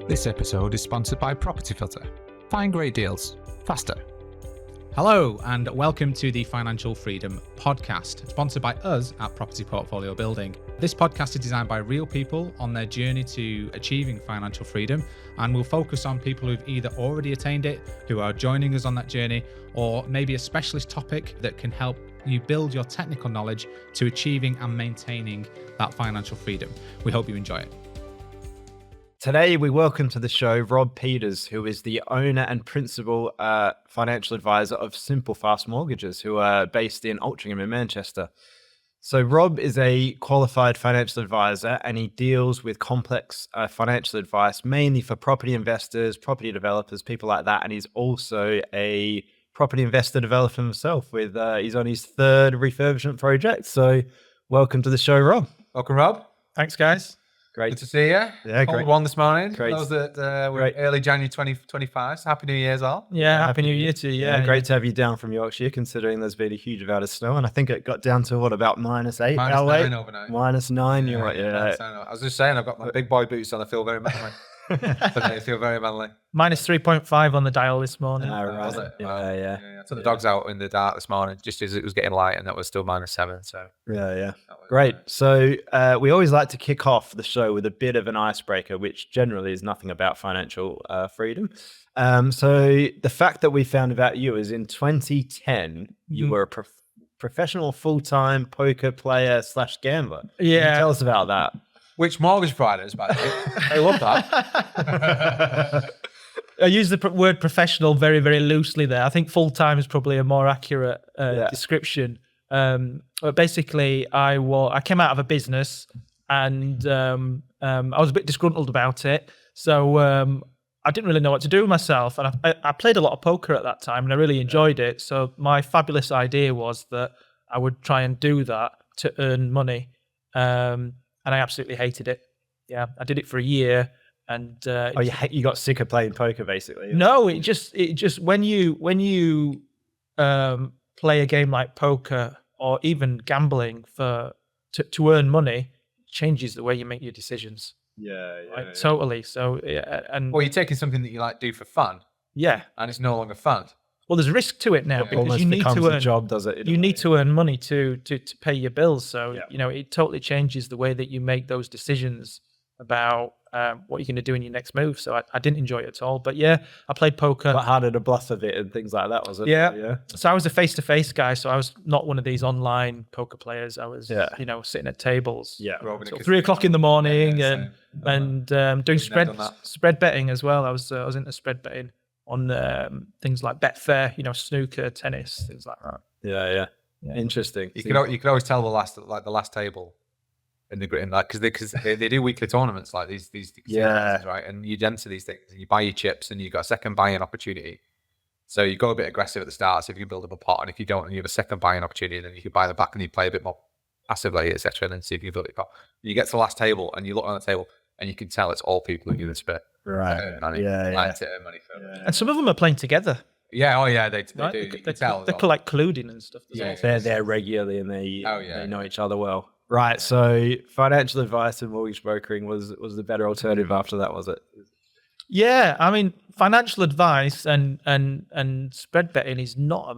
This episode is sponsored by Property Filter. Find great deals faster. Hello and welcome to the Financial Freedom Podcast, sponsored by us at Property Portfolio Building. This podcast is designed by real people on their journey to achieving financial freedom, and we'll focus on people who've either already attained it, who are joining us on that journey, or maybe a specialist topic that can help you build your technical knowledge to achieving and maintaining that financial freedom. We hope you enjoy it. Today, we welcome to the show Rob Peters, who is the owner and principal financial advisor of Simple Fast Mortgages, who are based in Altrincham in Manchester. So Rob is a qualified financial advisor, and he deals with complex financial advice, mainly for property investors, property developers, people like that. And he's also a property investor developer himself with he's on his third refurbishment project. So welcome to the show, Rob. Welcome, Rob. Thanks, guys. Great. Good to see you. Yeah, Cold great. one this morning. Great. Those that were early January 2025. So happy New Year's all. Yeah, Happy New Year to you. Yeah, great to have you down from Yorkshire, considering there's been a huge amount of snow. And I think it got down to about -8? -9 overnight. -9, you're right. Yeah. I was just saying, I've got my big boy boots on. I feel very manly. I feel very manly. -3.5 on the dial this morning. Right. Was it? Wow. Yeah. I took the dogs out in the dark this morning, just as it was getting light, and that was still -7. So Yeah. that was, Great. So we always like to kick off the show with a bit of an icebreaker, which generally is nothing about financial freedom. So the fact that we found about you is in 2010, you were a professional full-time poker player / gambler. Can you tell us about that? Which mortgage providers, by the way? I love that. I use the word professional very, very loosely there. I think full-time is probably a more accurate description. But basically, I came out of a business and I was a bit disgruntled about it. So I didn't really know what to do with myself. And I played a lot of poker at that time and I really enjoyed it. So my fabulous idea was that I would try and do that to earn money. And I absolutely hated it. Yeah, I did it for a year, and You got sick of playing poker, basically. no, it just when you play a game like poker or even gambling to earn money, it changes the way you make your decisions. Yeah. Totally. So and Well, you're taking something that you like do for fun, yeah. and it's no longer fun. Well, there's risk to it now because Almost you need becomes to a earn. job, does it? You need to earn money to pay your bills. So Yeah. it totally changes the way that you make those decisions about what you're going to do in your next move. So I didn't enjoy it at all. But yeah, I played poker. But harder to bluff a bit and things like that, was it? Yeah. So I was a face-to-face guy. So I was not one of these online poker players. I was, sitting at tables. Yeah. Till 3 o'clock in the morning Yeah, and doing Been there, done that. spread betting as well. I was into spread betting on things like Betfair, snooker, tennis, things like that. Yeah. Yeah. Interesting. You can always tell the last table in the grid, like because they do weekly tournaments like these tournaments, right? And you enter these things and you buy your chips and you've got a second buy-in opportunity. So you go a bit aggressive at the start, so if you can build up a pot, and if you don't, and you have a second buy-in opportunity, then you can buy the back and you play a bit more passively, etc. And then see if you can build it pot. You get to the last table and you look on the table and you can tell it's all people who give the spit. Right. Money. Yeah. Like to earn money for. And some of them are playing together. Yeah. Oh yeah. They Right? do. You can They're tell. like colluding and stuff. as Yeah. well. They're there regularly and they yeah. know each other well. Right. So financial advice and mortgage brokering was the better alternative after that, was it? Yeah, I mean, financial advice and spread betting is not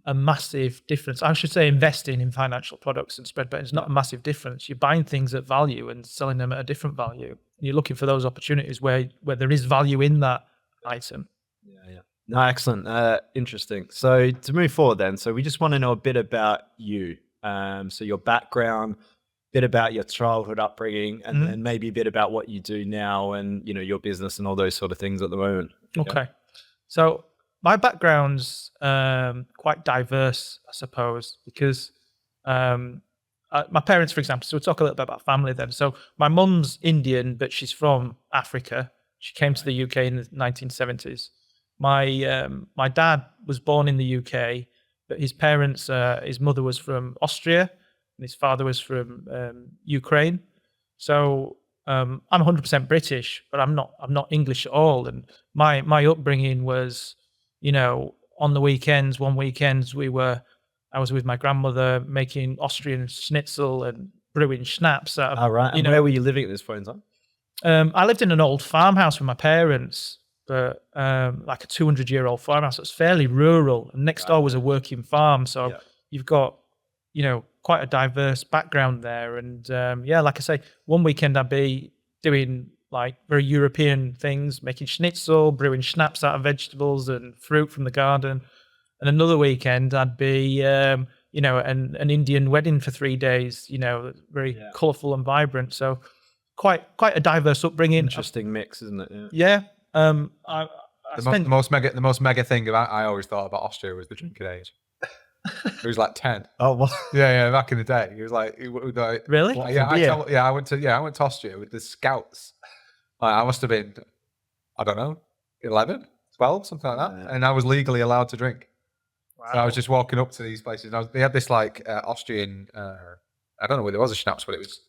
a massive difference. I should say investing in financial products and spread betting is not a massive difference. You're buying things at value and selling them at a different value. You're looking for those opportunities where there is value in that item. Yeah. No, excellent. Interesting. So to move forward then, so we just want to know a bit about you. So your background, bit about your childhood upbringing, and then maybe a bit about what you do now and, your business and all those sort of things at the moment. Okay. So my background's quite diverse, I suppose, because my parents, for example, so we'll talk a little bit about family then. So my mum's Indian, but she's from Africa. She came to the UK in the 1970s. My dad was born in the UK, but his parents, his mother was from Austria and his father was from Ukraine. So I'm 100% British, but I'm not English at all. And my upbringing was, on the weekends, I was with my grandmother making Austrian schnitzel and brewing schnapps. All right. And where were you living at this point in time? I lived in an old farmhouse with my parents, but like a 200-year-old farmhouse. It's fairly rural, and next door was a working farm. So you've got, quite a diverse background there. And like I say, one weekend I'd be doing like very European things, making schnitzel, brewing schnapps out of vegetables and fruit from the garden. And another weekend I'd be, an Indian wedding for 3 days, very colourful and vibrant. So quite a diverse upbringing. Interesting mix, isn't it? Yeah. The most mega thing about I always thought about Austria was the drinking age. It was like 10. Oh, what? Yeah, back in the day. It was like, really? I went to Austria with the scouts. I must have been, I don't know, 11, 12, something like that. And I was legally allowed to drink. Wow. So I was just walking up to these places. They had this like Austrian, I don't know whether it was a schnapps, but it was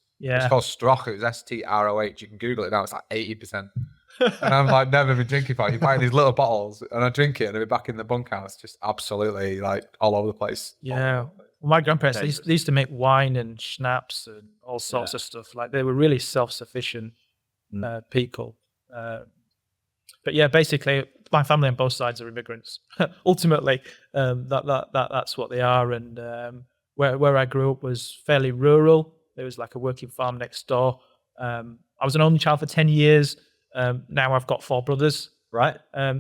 called Stroh. It was STROH. You can Google it now. It's like 80%. And I'm like, never been drinking for it. You buy these little bottles and I drink it and I'll be back in the bunkhouse, just absolutely like all over the place. Yeah. Well, my grandparents, they used to make wine and schnapps and all sorts of stuff. Like they were really self-sufficient people. But yeah, basically my family on both sides are immigrants. Ultimately, that's what they are. And where I grew up was fairly rural. There was like a working farm next door. I was an only child for 10 years. Now I've got 4 brothers. Right.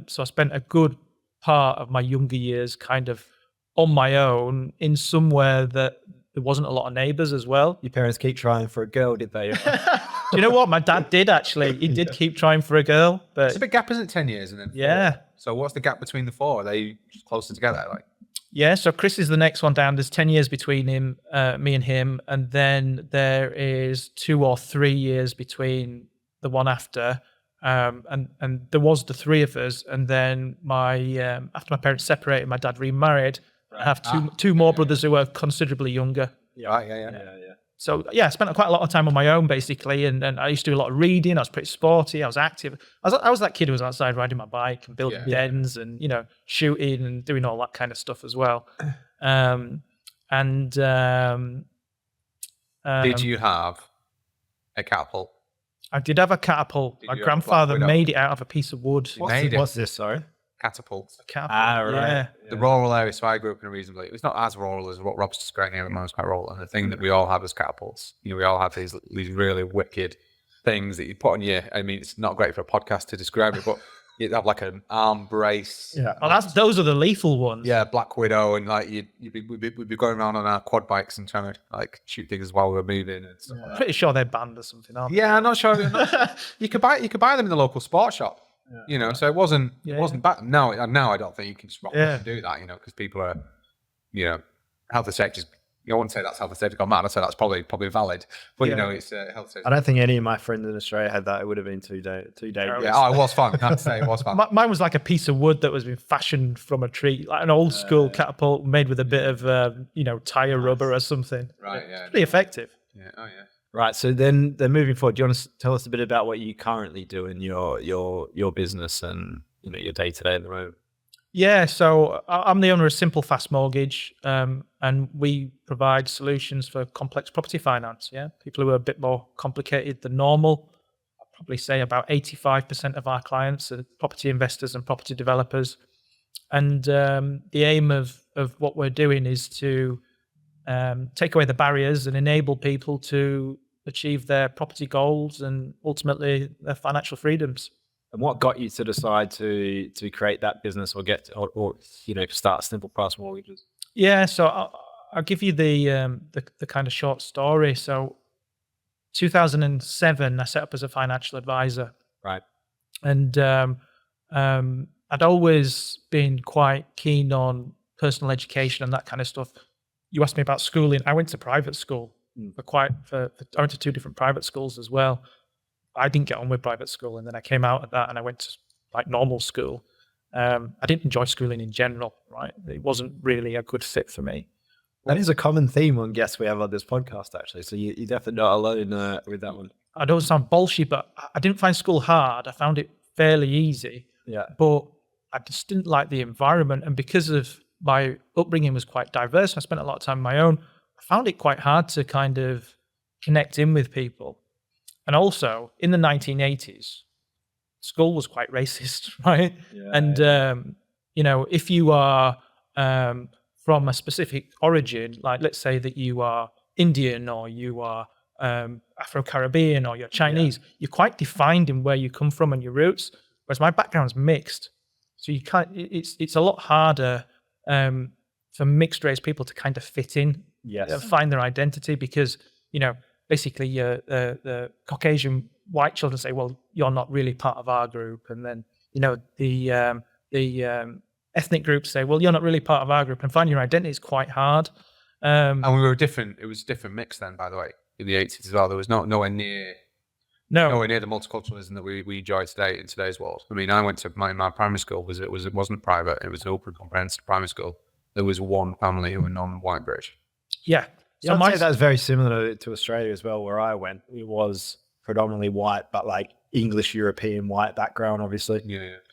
So I spent a good part of my younger years kind of on my own in somewhere that there wasn't a lot of neighbors as well. Your parents keep trying for a girl, did they? Do you know what? My dad did actually. He did keep trying for a girl. But it's a big gap, isn't it? 10 years and then 4. Yeah. So what's the gap between the 4? Are they closer together? Like? Yeah, so Chris is the next one down. There's 10 years between me and him. And then there is 2 or 3 years between the one after. And there was the 3 of us. And then after my parents separated, my dad remarried. Right. I have two more brothers who are considerably younger. Yeah. So I spent quite a lot of time on my own basically, and I used to do a lot of reading. I was pretty sporty. I was active. I was that kid who was outside riding my bike and building dens and shooting and doing all that kind of stuff as well. Did you have a catapult? I did have a catapult. My grandfather made it out of a piece of wood. What's this? Sorry. Catapult. A catapult. Right. Yeah. The rural area. So I grew up in a reasonably. It's not as rural as what Rob's describing here. Mine's quite rural. And the thing that we all have is catapults. We all have these really wicked things that you put on your. I mean, it's not great for a podcast to describe it, but you'd have like an arm brace. Yeah. Oh, those are the lethal ones. Yeah, Black Widow, and like we'd be going around on our quad bikes and trying to like shoot things while we were moving and stuff. I'm pretty sure they're banned or something, aren't they? Yeah, I'm not sure. You could buy them in the local sports shop. So it wasn't bad. Now I don't think you can just rock up and do that. Because people are, health and safety. I wouldn't say that's health and safety gone mad. I'd say that's probably valid. But it's health and safety. I don't think any of my friends in Australia had that. It would have been too dangerous. Yeah, it was fun. I have to say it was fun. Mine was like a piece of wood that was been fashioned from a tree, like an old school catapult made with a bit of tire rubber or something. Right. Yeah. It's pretty effective. Yeah. Oh yeah. Right. So then moving forward, do you want to tell us a bit about what you currently do in your business and your day to day at the moment? Yeah, so I'm the owner of Simple Fast Mortgage, and we provide solutions for complex property finance. Yeah, people who are a bit more complicated than normal. I'd probably say about 85% of our clients are property investors and property developers. And the aim of what we're doing is to take away the barriers and enable people to achieve their property goals and ultimately their financial freedoms. And what got you to decide to create that business or start Simple Fast Mortgages? Yeah, so I'll give you the kind of short story. So 2007, I set up as a financial advisor. Right. And I'd always been quite keen on personal education and that kind of stuff. You asked me about schooling. I went to private school. I went to 2 different private schools as well. I didn't get on with private school, and then I came out of that and I went to like normal school. I didn't enjoy schooling in general, right? It wasn't really a good fit for me. That is a common theme on guests we have on this podcast, actually. So you're definitely not alone with that one. I don't sound bullshit, but I didn't find school hard. I found it fairly easy. Yeah. But I just didn't like the environment, and because of my upbringing was quite diverse, I spent a lot of time on my own. I found it quite hard to kind of connect in with people. And also in the 1980s, school was quite racist, right? You know, if you are from a specific origin, like let's say that you are Indian or you are Afro-Caribbean or you're Chinese, you're quite defined in where you come from and your roots. Whereas my background's mixed, so you can't. It's a lot harder for mixed race people to kind of fit in, find their identity, because you know basically the Caucasian white children say, well, you're not really part of our group, and then you know the ethnic groups say, well, you're not really part of our group, and finding your identity is quite hard. And we were different. It was a different mix then, by the way, in the 80s as well. There was nowhere near the multiculturalism that we enjoy today in today's world. I mean, I went to my primary school it wasn't private. It was an open comprehensive primary school. There was one family who were non-white British. Yeah. So I'd say that's very similar to Australia as well, where I went. It was predominantly white, but like English European white background, obviously.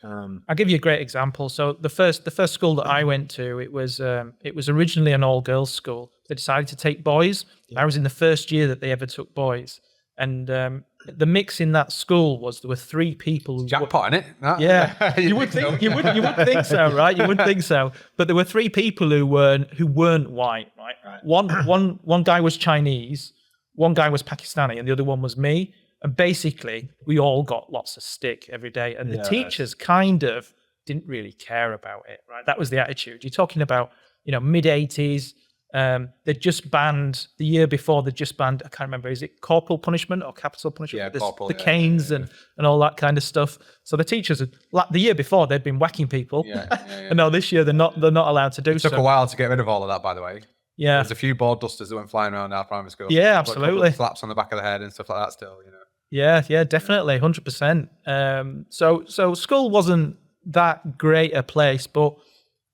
I'll give you a great example. So the first school that I went to, it was originally an all girls school. They decided to take boys. I was in the first year that they ever took boys, and the mix in that school was there were 3 people. Jackpot, innit? Yeah, you would think so, right? You wouldn't think so, but there were 3 people who weren't white, right? One guy was Chinese, one guy was Pakistani, and the other one was me. And basically, we all got lots of stick every day, and the teachers kind of didn't really care about it, right? That was the attitude. You're talking about, you know, mid-80s. They just banned the year before. They just banned, I can't remember, is it corporal punishment or capital punishment? Yeah, corporal, the canes and all that kind of stuff. So the teachers, like the year before, they'd been whacking people, and now this year they're not allowed to do so. It took a while to get rid of all of that, by the way. Yeah, there's a few board dusters that went flying around our primary school. Yeah, absolutely. Slaps on the back of the head and stuff like that. Still, you know. Yeah, definitely, 100%. So school wasn't that great a place, but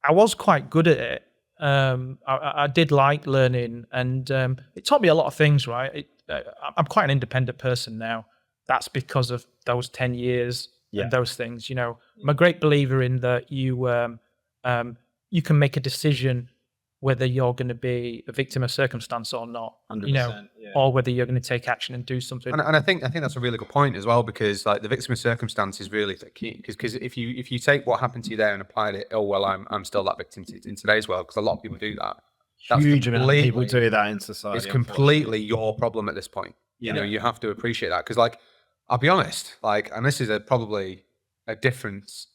I was quite good at it. I did like learning, and it taught me a lot of things, right? I'm quite an independent person now. That's because of those 10 years and those things. You know, I'm a great believer in that you can make a decision whether you're going to be a victim of circumstance or not, 100%, you know, or whether you're going to take action and do something. And I think that's a really good point as well, because like the victim of circumstance is really the key. Because if you take what happened to you there and applied it, oh well, I'm still that victim in today's world, because a lot of people do that. Huge amount of people do that in society. It's completely your problem at this point. You know, you have to appreciate that, because like I'll be honest, like, and this is probably a difference.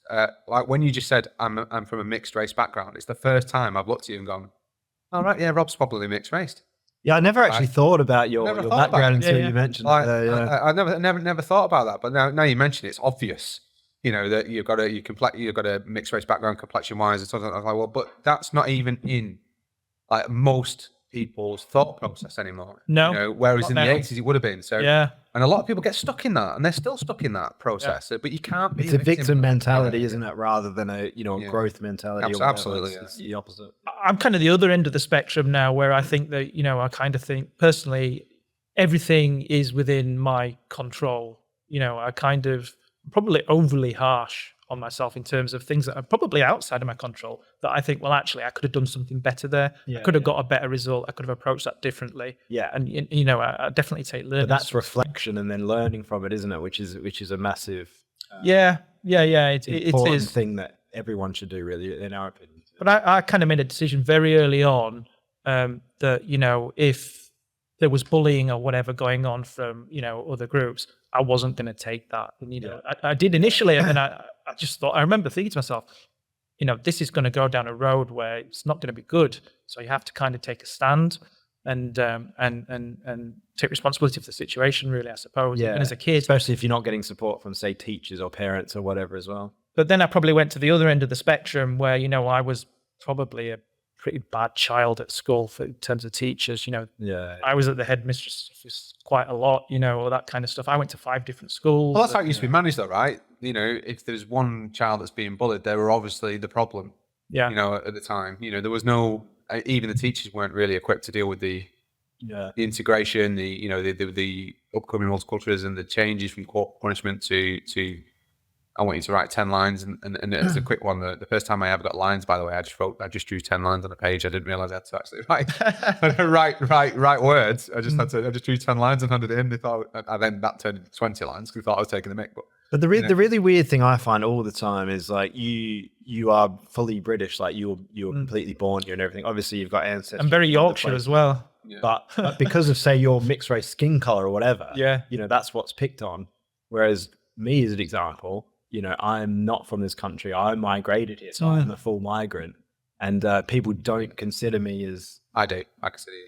Like when you just said I'm from a mixed race background, it's the first time I've looked at you and gone, all right, yeah, Rob's probably mixed race. Yeah, I never actually thought about your background until you mentioned it. I never thought about that, but now you mention it, it's obvious. You know that you've got a mixed race background, complexion wise, and something like that. Well, but that's not even in like most people's thought process anymore. No, you know, whereas in the 80s it would have been. So and a lot of people get stuck in that, and they're still stuck in that process. But you can't be. It's a victim mentality, isn't it? Rather than a growth mentality. Absolutely, it's the opposite. I'm kind of the other end of the spectrum now, where I think that I kind of think personally everything is within my control. You know, I kind of probably overly harsh on myself in terms of things that are probably outside of my control, that I think, well, actually, I could have done something better there. I could have got a better result. I could have approached that differently. Yeah. And, I definitely take learning. But that's reflection and then learning from it, isn't it? Which is a massive it is thing that everyone should do, really, in our opinion. But I kind of made a decision very early on that, if there was bullying or whatever going on from, other groups, I wasn't going to take that. And, I did initially, and I just thought, I remember thinking to myself, this is going to go down a road where it's not going to be good. So you have to kind of take a stand and take responsibility for the situation, really, I suppose. Yeah. And as a kid, especially if you're not getting support from, say, teachers or parents or whatever as well. But then I probably went to the other end of the spectrum where, I was probably a pretty bad child at school in terms of teachers. I was at the headmistress office quite a lot, all that kind of stuff. I went to 5 different schools. Well, that's how it used to be managed, though, right? If there's one child that's being bullied, they were obviously the problem. Yeah. At the time, there was no, even the teachers weren't really equipped to deal with the integration, the upcoming multiculturalism, the changes from corporal punishment to I want you to write 10 lines, and it's a quick one. The first time I ever got lines, by the way, I just drew 10 lines on a page. I didn't realize I had to actually write words. I just drew 10 lines and handed it in. They thought, and then that turned into 20 lines because they thought I was taking the mick. But the really weird thing I find all the time is like you are fully British, like you were completely born here and everything. Obviously, you've got ancestors. I'm very Yorkshire as well. Yeah. But because of, say, your mixed race skin color or whatever, Yeah. you know, that's what's picked on. Whereas me, as an example, you know, I'm not from this country. I migrated here, so I'm a full migrant, and people don't consider me as. I do. I consider you.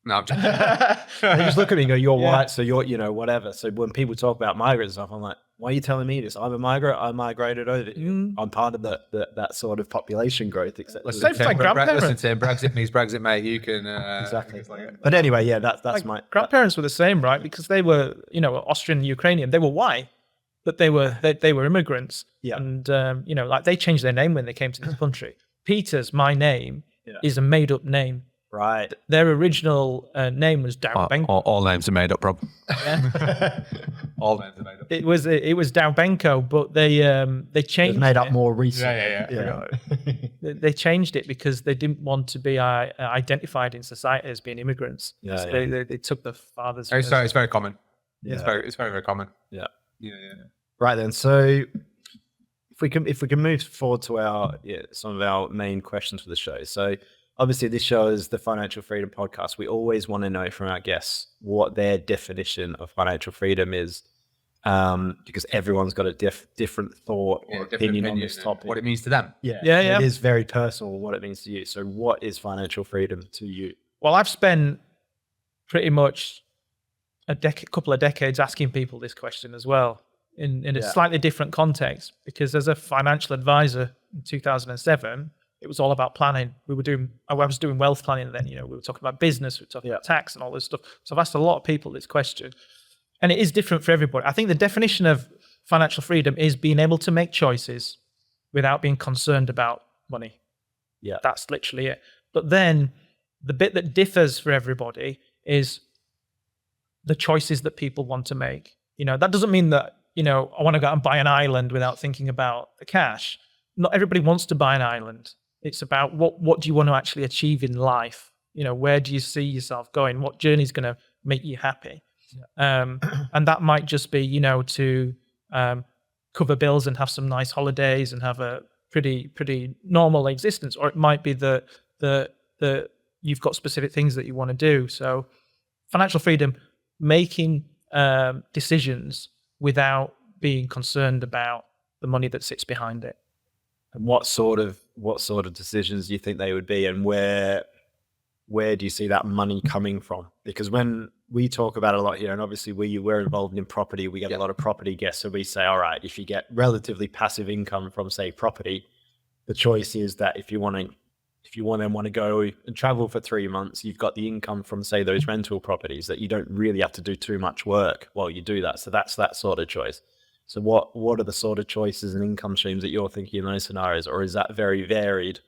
No, I'm joking. They just look at me and go, "You're white, so you're, you know, whatever." So when people talk about migrant stuff, I'm like, "Why are you telling me this? I'm a migrant. I migrated over. I'm part of that sort of population growth, etc." Listen, Same for grandparents. listen to him. Brexit means Brexit, mate. You can Exactly. But anyway, yeah, that's my grandparents were the same, right? Because they were, you know, Austrian and Ukrainian. They were white, but they were immigrants. Yeah. And you know, like they changed their name when they came to this country. Peter's, my name, is a made-up name. right. Their original name was Daubenko. All names are made up, Rob. all names are made up. It was Daubenko, but they It's changed made up it. more recently. Yeah. They changed it because they didn't want to be identified in society as being immigrants. Yeah, So yeah. They took the fathers. It's very common. Yeah. It's very common. Yeah. Yeah. Right then. So if we can move forward to our some of our main questions for the show. So obviously this show is the Financial Freedom Podcast. We always want to know from our guests what their definition of financial freedom is, because everyone's got a different thought or opinion on this topic. What it means to them. Yeah. It is very personal what it means to you. So what is financial freedom to you? Well, I've spent pretty much a couple of decades asking people this question as well in a slightly different context, because as a financial advisor in 2007, it was all about planning. I was doing wealth planning then, you know, we were talking about business, we were talking about tax and all this stuff. So I've asked a lot of people this question, and it is different for everybody. I think the definition of financial freedom is being able to make choices without being concerned about money. Yeah. That's literally it. But then the bit that differs for everybody is the choices that people want to make. You know, that doesn't mean that, you know, I want to go out and buy an island without thinking about the cash. Not everybody wants to buy an island. It's about what do you want to actually achieve in life? You know, where do you see yourself going? What journey is going to make you happy? And that might just be, you know, to cover bills and have some nice holidays and have a pretty normal existence. Or it might be that you've got specific things that you want to do. So financial freedom, making decisions without being concerned about the money that sits behind it. And what sort of decisions do you think they would be, and where do you see that money coming from? Because when we talk about it a lot here, and obviously we're involved in property, we get a lot of property guests, so we say, all right, if you get relatively passive income from, say, property, the choice is that if you want to go and travel for 3 months, you've got the income from, say, those rental properties that you don't really have to do too much work while you do that. So that's that sort of choice. So what are the sort of choices and income streams that you're thinking in those scenarios, or is that very varied?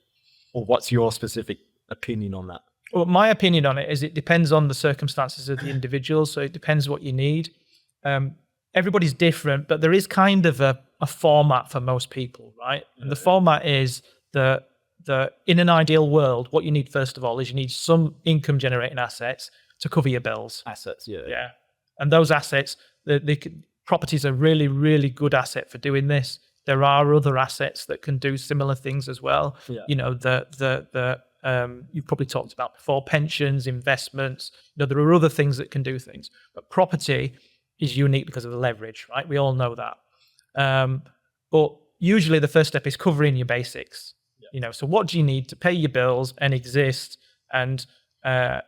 Or what's your specific opinion on that? Well, my opinion on it is it depends on the circumstances of the individual. So it depends what you need. Everybody's different, but there is kind of a format for most people, right? And the format is the in an ideal world, what you need first of all is you need some income generating assets to cover your bills. Assets, yeah. Yeah. And those assets, property's a really, really good asset for doing this. There are other assets that can do similar things as well. Yeah. You know, you've probably talked about before, pensions, investments. You know, there are other things that can do things. But property is unique because of the leverage, right? We all know that. But usually the first step is covering your basics. Yeah. You know, so what do you need to pay your bills and exist, and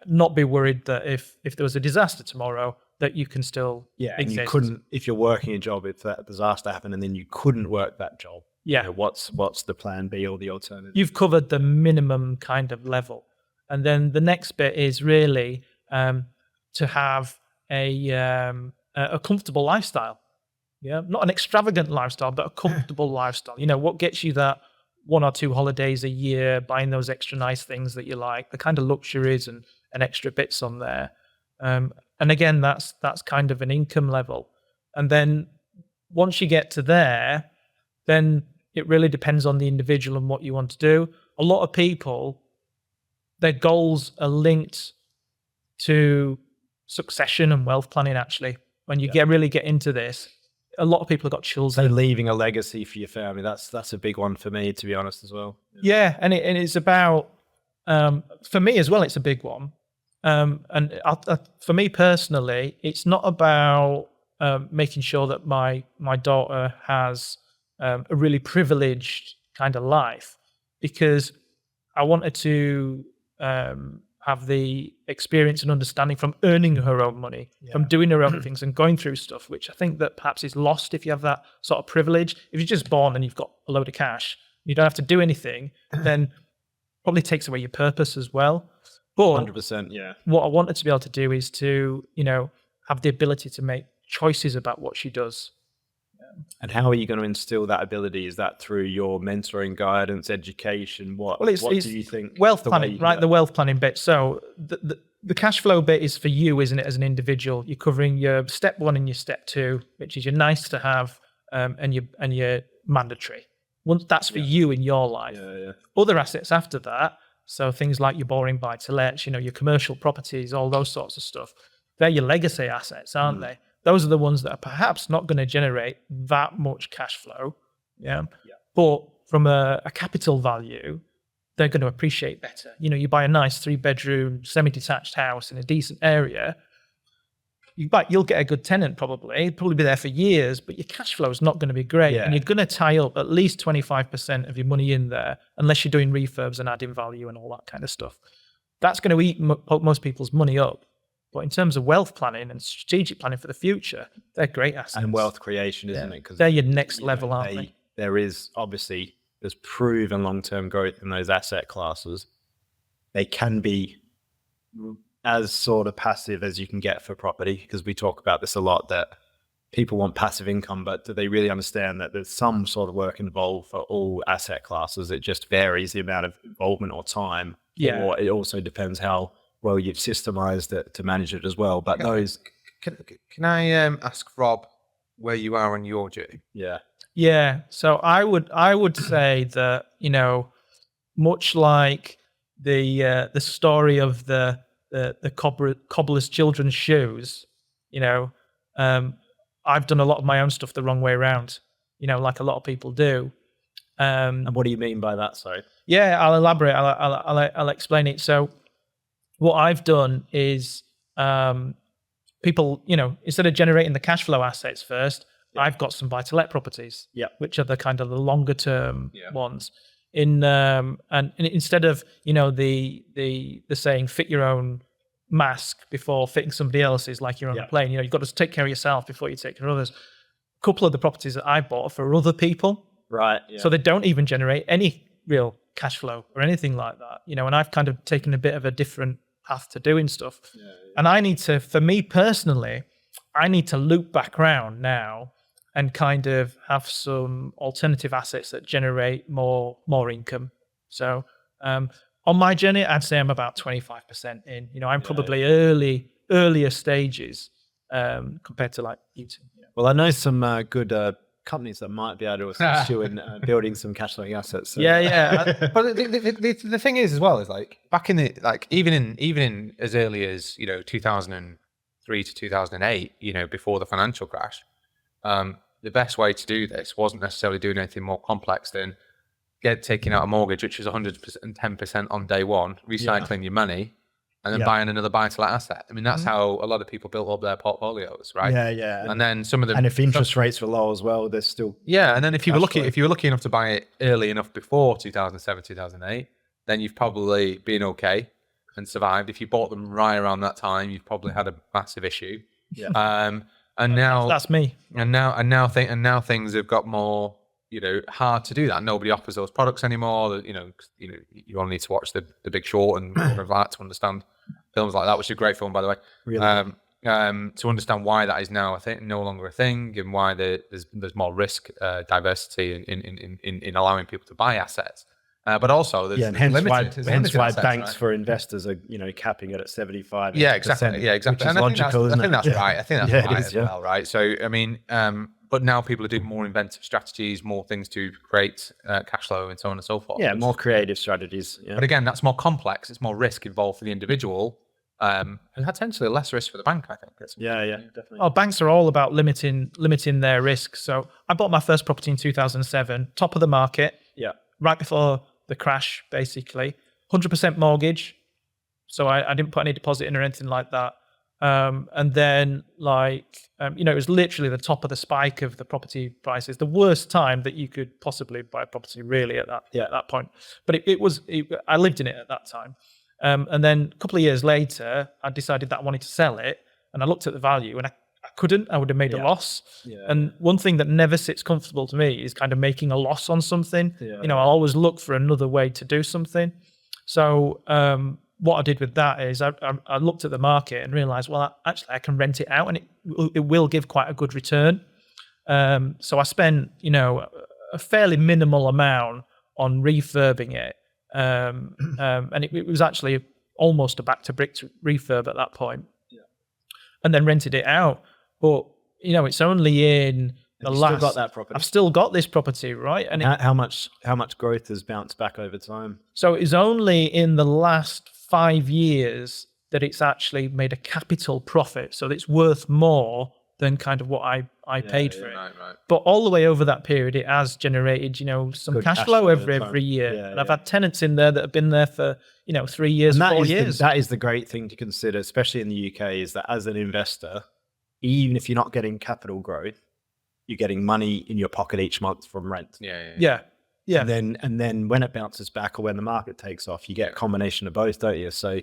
not be worried that if there was a disaster tomorrow, that you can still exist. And you couldn't, if you're working a job, if that disaster happened and then you couldn't work that job. Yeah. You know, what's the plan B or the alternative? You've covered the minimum kind of level. And then the next bit is really to have a comfortable lifestyle. Yeah, not an extravagant lifestyle, but a comfortable lifestyle. You know, what gets you that 1 or 2 holidays a year, buying those extra nice things that you like, the kind of luxuries and extra bits on there. And again, that's kind of an income level. And then once you get to there, then it really depends on the individual and what you want to do. A lot of people, their get are linked to succession and wealth planning. Actually, when you really get into this, a lot of people have got So children. leaving a legacy for your family, that's a big one for me, to be honest, as well. Yeah, and it's about, for me as well, it's a big one. For me personally, it's not about making sure that my daughter has a really privileged kind of life, because I wanted to have the experience and understanding from earning her own money, from doing her own things and going through stuff, which I think that perhaps is lost if you have that sort of privilege. If you're just born and you've got a load of cash, you don't have to do anything, then probably takes away your purpose as well. But 100%, yeah. what I wanted to be able to do is to, have the ability to make choices about what she does. And how are you going to instill that ability? Is that through your mentoring, guidance, education? What do you think? Wealth planning, right? The wealth planning bit. So the cash flow bit is for you, isn't it, as an individual? You're covering your step 1 and your step 2, which is your nice to have and your mandatory. That's for you in your life. Other assets after that, so things like your boring buy-to-lets, your commercial properties, all those sorts of stuff, they're your legacy assets, aren't they? Those are the ones that are perhaps not going to generate that much cash flow. But from a capital value, they're going to appreciate better. You buy a nice 3-bedroom, semi-detached house in a decent area, you'll get a good tenant probably. It'll probably be there for years, but your cash flow is not going to be great. And you're going to tie up at least 25% of your money in there, unless you're doing refurbs and adding value and all that kind of stuff. That's going to eat most people's money up. But in terms of wealth planning and strategic planning for the future, they're great assets. And wealth creation, isn't it? Because they're your next level, aren't they? There's proven long-term growth in those asset classes. They can be as sort of passive as you can get for property, because we talk about this a lot, that people want passive income, but do they really understand that there's some sort of work involved for all asset classes? It just varies the amount of involvement or time. Or it also depends how well you've systemized it to manage it as well. But those... Can I ask Rob where you are on your journey? Yeah. So I would say that, much like the story of the cobbler's children's shoes, I've done a lot of my own stuff the wrong way around, like a lot of people do. And what do you mean by that? Sorry. Yeah, I'll elaborate. I'll explain it. So what I've done is people, instead of generating the cash flow assets first, I've got some buy-to-let properties, which are the kind of the longer term ones. And instead of the saying fit your own mask before fitting somebody else's, like you're on a plane, you've got to take care of yourself before you take care of others. A couple of the properties that I bought are for other people, right? So they don't even generate any real cash flow or anything like that, and I've kind of taken a bit of a different path to doing stuff. And I need to, for me personally, I need to loop back around now and kind of have some alternative assets that generate more income. So on my journey, I'd say I'm about 25% in. I'm probably earlier stages compared to like you two. Well, I know some good companies that might be able to assist you in building some cash flowing assets. So. But the thing is as well is like back in the even in as early as 2003 to 2008, before the financial crash. The best way to do this wasn't necessarily doing anything more complex than taking out a mortgage, which is 110% on day one, recycling your money, and then buying another buy-to-let asset. I mean, that's how a lot of people built up their portfolios, right? And then some of them, and if interest rates were low as well, there's still and then if you were lucky enough to buy it early enough before 2007, 2008, then you've probably been okay and survived. If you bought them right around that time, you've probably had a massive issue. And now that's me. And now things have got more, hard to do that. Nobody offers those products anymore. You only need to watch the Big Short and all of that to understand films like that, which is a great film, by the way. Really? To understand why that is now no longer a thing, and why there's more risk diversity in allowing people to buy assets. But also, there's hence limited why assets, banks right? for investors are capping it at 75%. Exactly. Which is and logical, I think isn't that's it? right. I think that's right it is, as well, right? So I mean, But now people are doing more inventive strategies, more things to create cash flow and so on and so forth. Yeah, more creative strategies. Yeah. But again, that's more complex. It's more risk involved for the individual, and potentially less risk for the bank, I think. Yeah, definitely. Oh, banks are all about limiting their risk. So I bought my first property in 2007, top of the market, Yeah. right before the crash, basically. 100% mortgage. So I didn't put any deposit in or anything like that. And then it was literally the top of the spike of the property prices, the worst time that you could possibly buy a property really at that point. But I lived in it at that time. And then a couple of years later, I decided that I wanted to sell it, and I looked at the value and I couldn't. I would have made a loss. Yeah. And one thing that never sits comfortable to me is kind of making a loss on something. Yeah. I'll always look for another way to do something. So what I did with that is I looked at the market and realized, well, actually I can rent it out and it will give quite a good return. So I spent, a fairly minimal amount on refurbing it. And it was actually almost a back to brick refurb at that point. Yeah. And then rented it out. But, it's only in the last... Still got that property? I've still got this property, right? And how much growth has bounced back over time? So it's only in the last 5 years that it's actually made a capital profit. So it's worth more than kind of what I paid for it. Right. But all the way over that period, it has generated, some Good cash flow over every year. Yeah, and I've had tenants in there that have been there for, 3 years, And 4 years. That is the great thing to consider, especially in the UK, is that as an investor, even if you're not getting capital growth, you're getting money in your pocket each month from rent. Yeah. And then when it bounces back or when the market takes off, you get a combination of both, don't you? So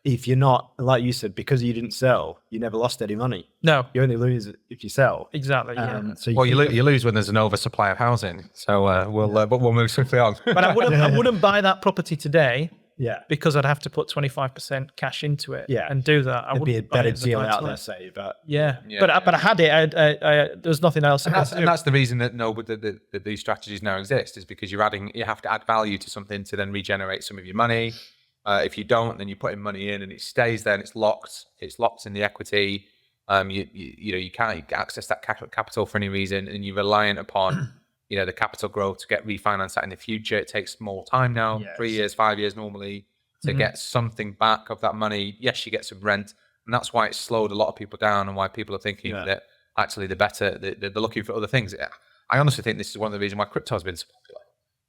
if you're not, like you said, because you didn't sell, you never lost any money. No. You only lose if you sell. Exactly. Yeah. So you lose when there's an oversupply of housing. So we'll move swiftly on. But I wouldn't buy that property today. Yeah. Because I'd have to put 25% cash into it. Yeah. And do that. It'd be a better deal out there, say. But but I had it. There's nothing else. And that's the reason that these strategies now exist, is because you have to add value to something to then regenerate some of your money. If you don't, then you put in money in and it stays there and it's locked. It's locked in the equity. You can't access that capital for any reason, and you're reliant upon the capital growth to get refinanced that in the future. It takes more time now, 3 years, 5 years normally, to get something back of that money. Yes, you get some rent, and that's why it's slowed a lot of people down, and why people are thinking that actually they're looking for other things. I honestly think this is one of the reasons why crypto has been so popular,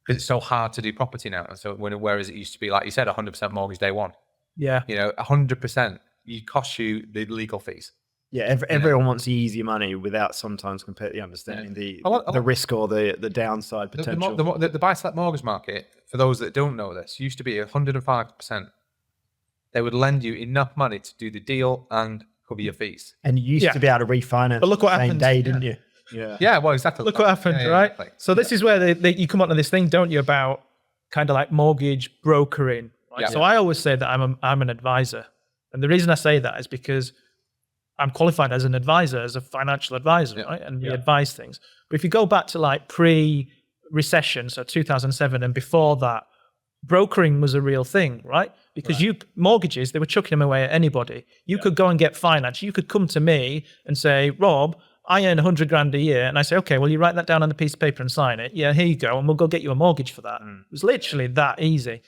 because it's so hard to do property now. And so whereas it used to be, like you said, 100% mortgage day one. Yeah. 100%, it costs you the legal fees. Yeah, everyone wants easy money without sometimes completely understanding the risk or the downside potential. The buy-to-let mortgage market, for those that don't know this, used to be 105%. They would lend you enough money to do the deal and cover your fees. And you used to be able to refinance but look what the same happened. day, didn't you? Yeah, well, exactly. Look what happened, right? Exactly. So this is where you come onto this thing, don't you, about kind of like mortgage brokering. Right? So I always say that I'm an advisor. And the reason I say that is because I'm qualified as an advisor, as a financial advisor, right? And we advise things. But if you go back to like pre-recession, so 2007 and before that, brokering was a real thing, right? Because mortgages, they were chucking them away at anybody. You could go and get finance. You could come to me and say, Rob, I earn 100 grand a year. And I say, okay, well, you write that down on a piece of paper and sign it. Yeah, here you go. And we'll go get you a mortgage for that. It was literally that easy.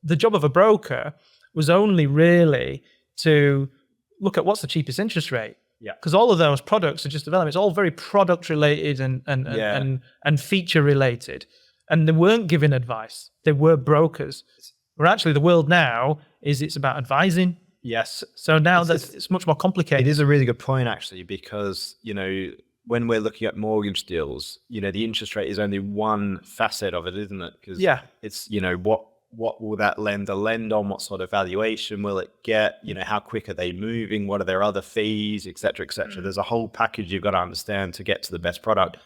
The job of a broker was only really to look at what's the cheapest interest rate. Yeah. Because all of those products are just development. It's all very product related and feature related. And they weren't giving advice. They were brokers. Where actually the world now it's about advising. Yes. So now it's much more complicated. It is a really good point, actually, because, when we're looking at mortgage deals, the interest rate is only one facet of it, isn't it? Because it's, what will that lender lend on? What sort of valuation will it get? How quick are they moving? What are their other fees, et cetera, et cetera? There's a whole package you've got to understand to get to the best product.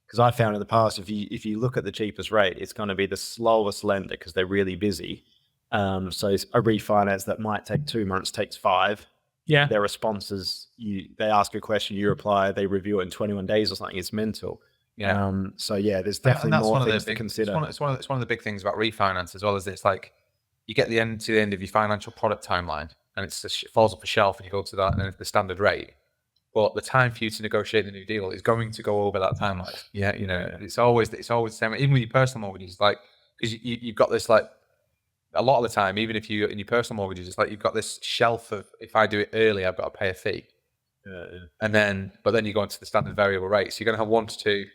Because I found in the past, if you look at the cheapest rate, it's going to be the slowest lender because they're really busy. So a refinance that might take 2 months takes 5. Yeah. Their responses, they ask a question, you reply, they review it in 21 days or something. It's mental. Yeah. There's definitely more things to consider. It's one of the big things about refinance as well, is it's like you get to the end of your financial product timeline and it falls off the shelf and you go to that and then it's the standard rate. but the time for you to negotiate the new deal is going to go over that timeline. Yeah, it's always the same. Even with your personal mortgages, like because you've got this like a lot of the time, even if you in your personal mortgages, it's like you've got this shelf of if I do it early, I've got to pay a fee, and then you go into the standard variable rate. So you're going to have 1 to 2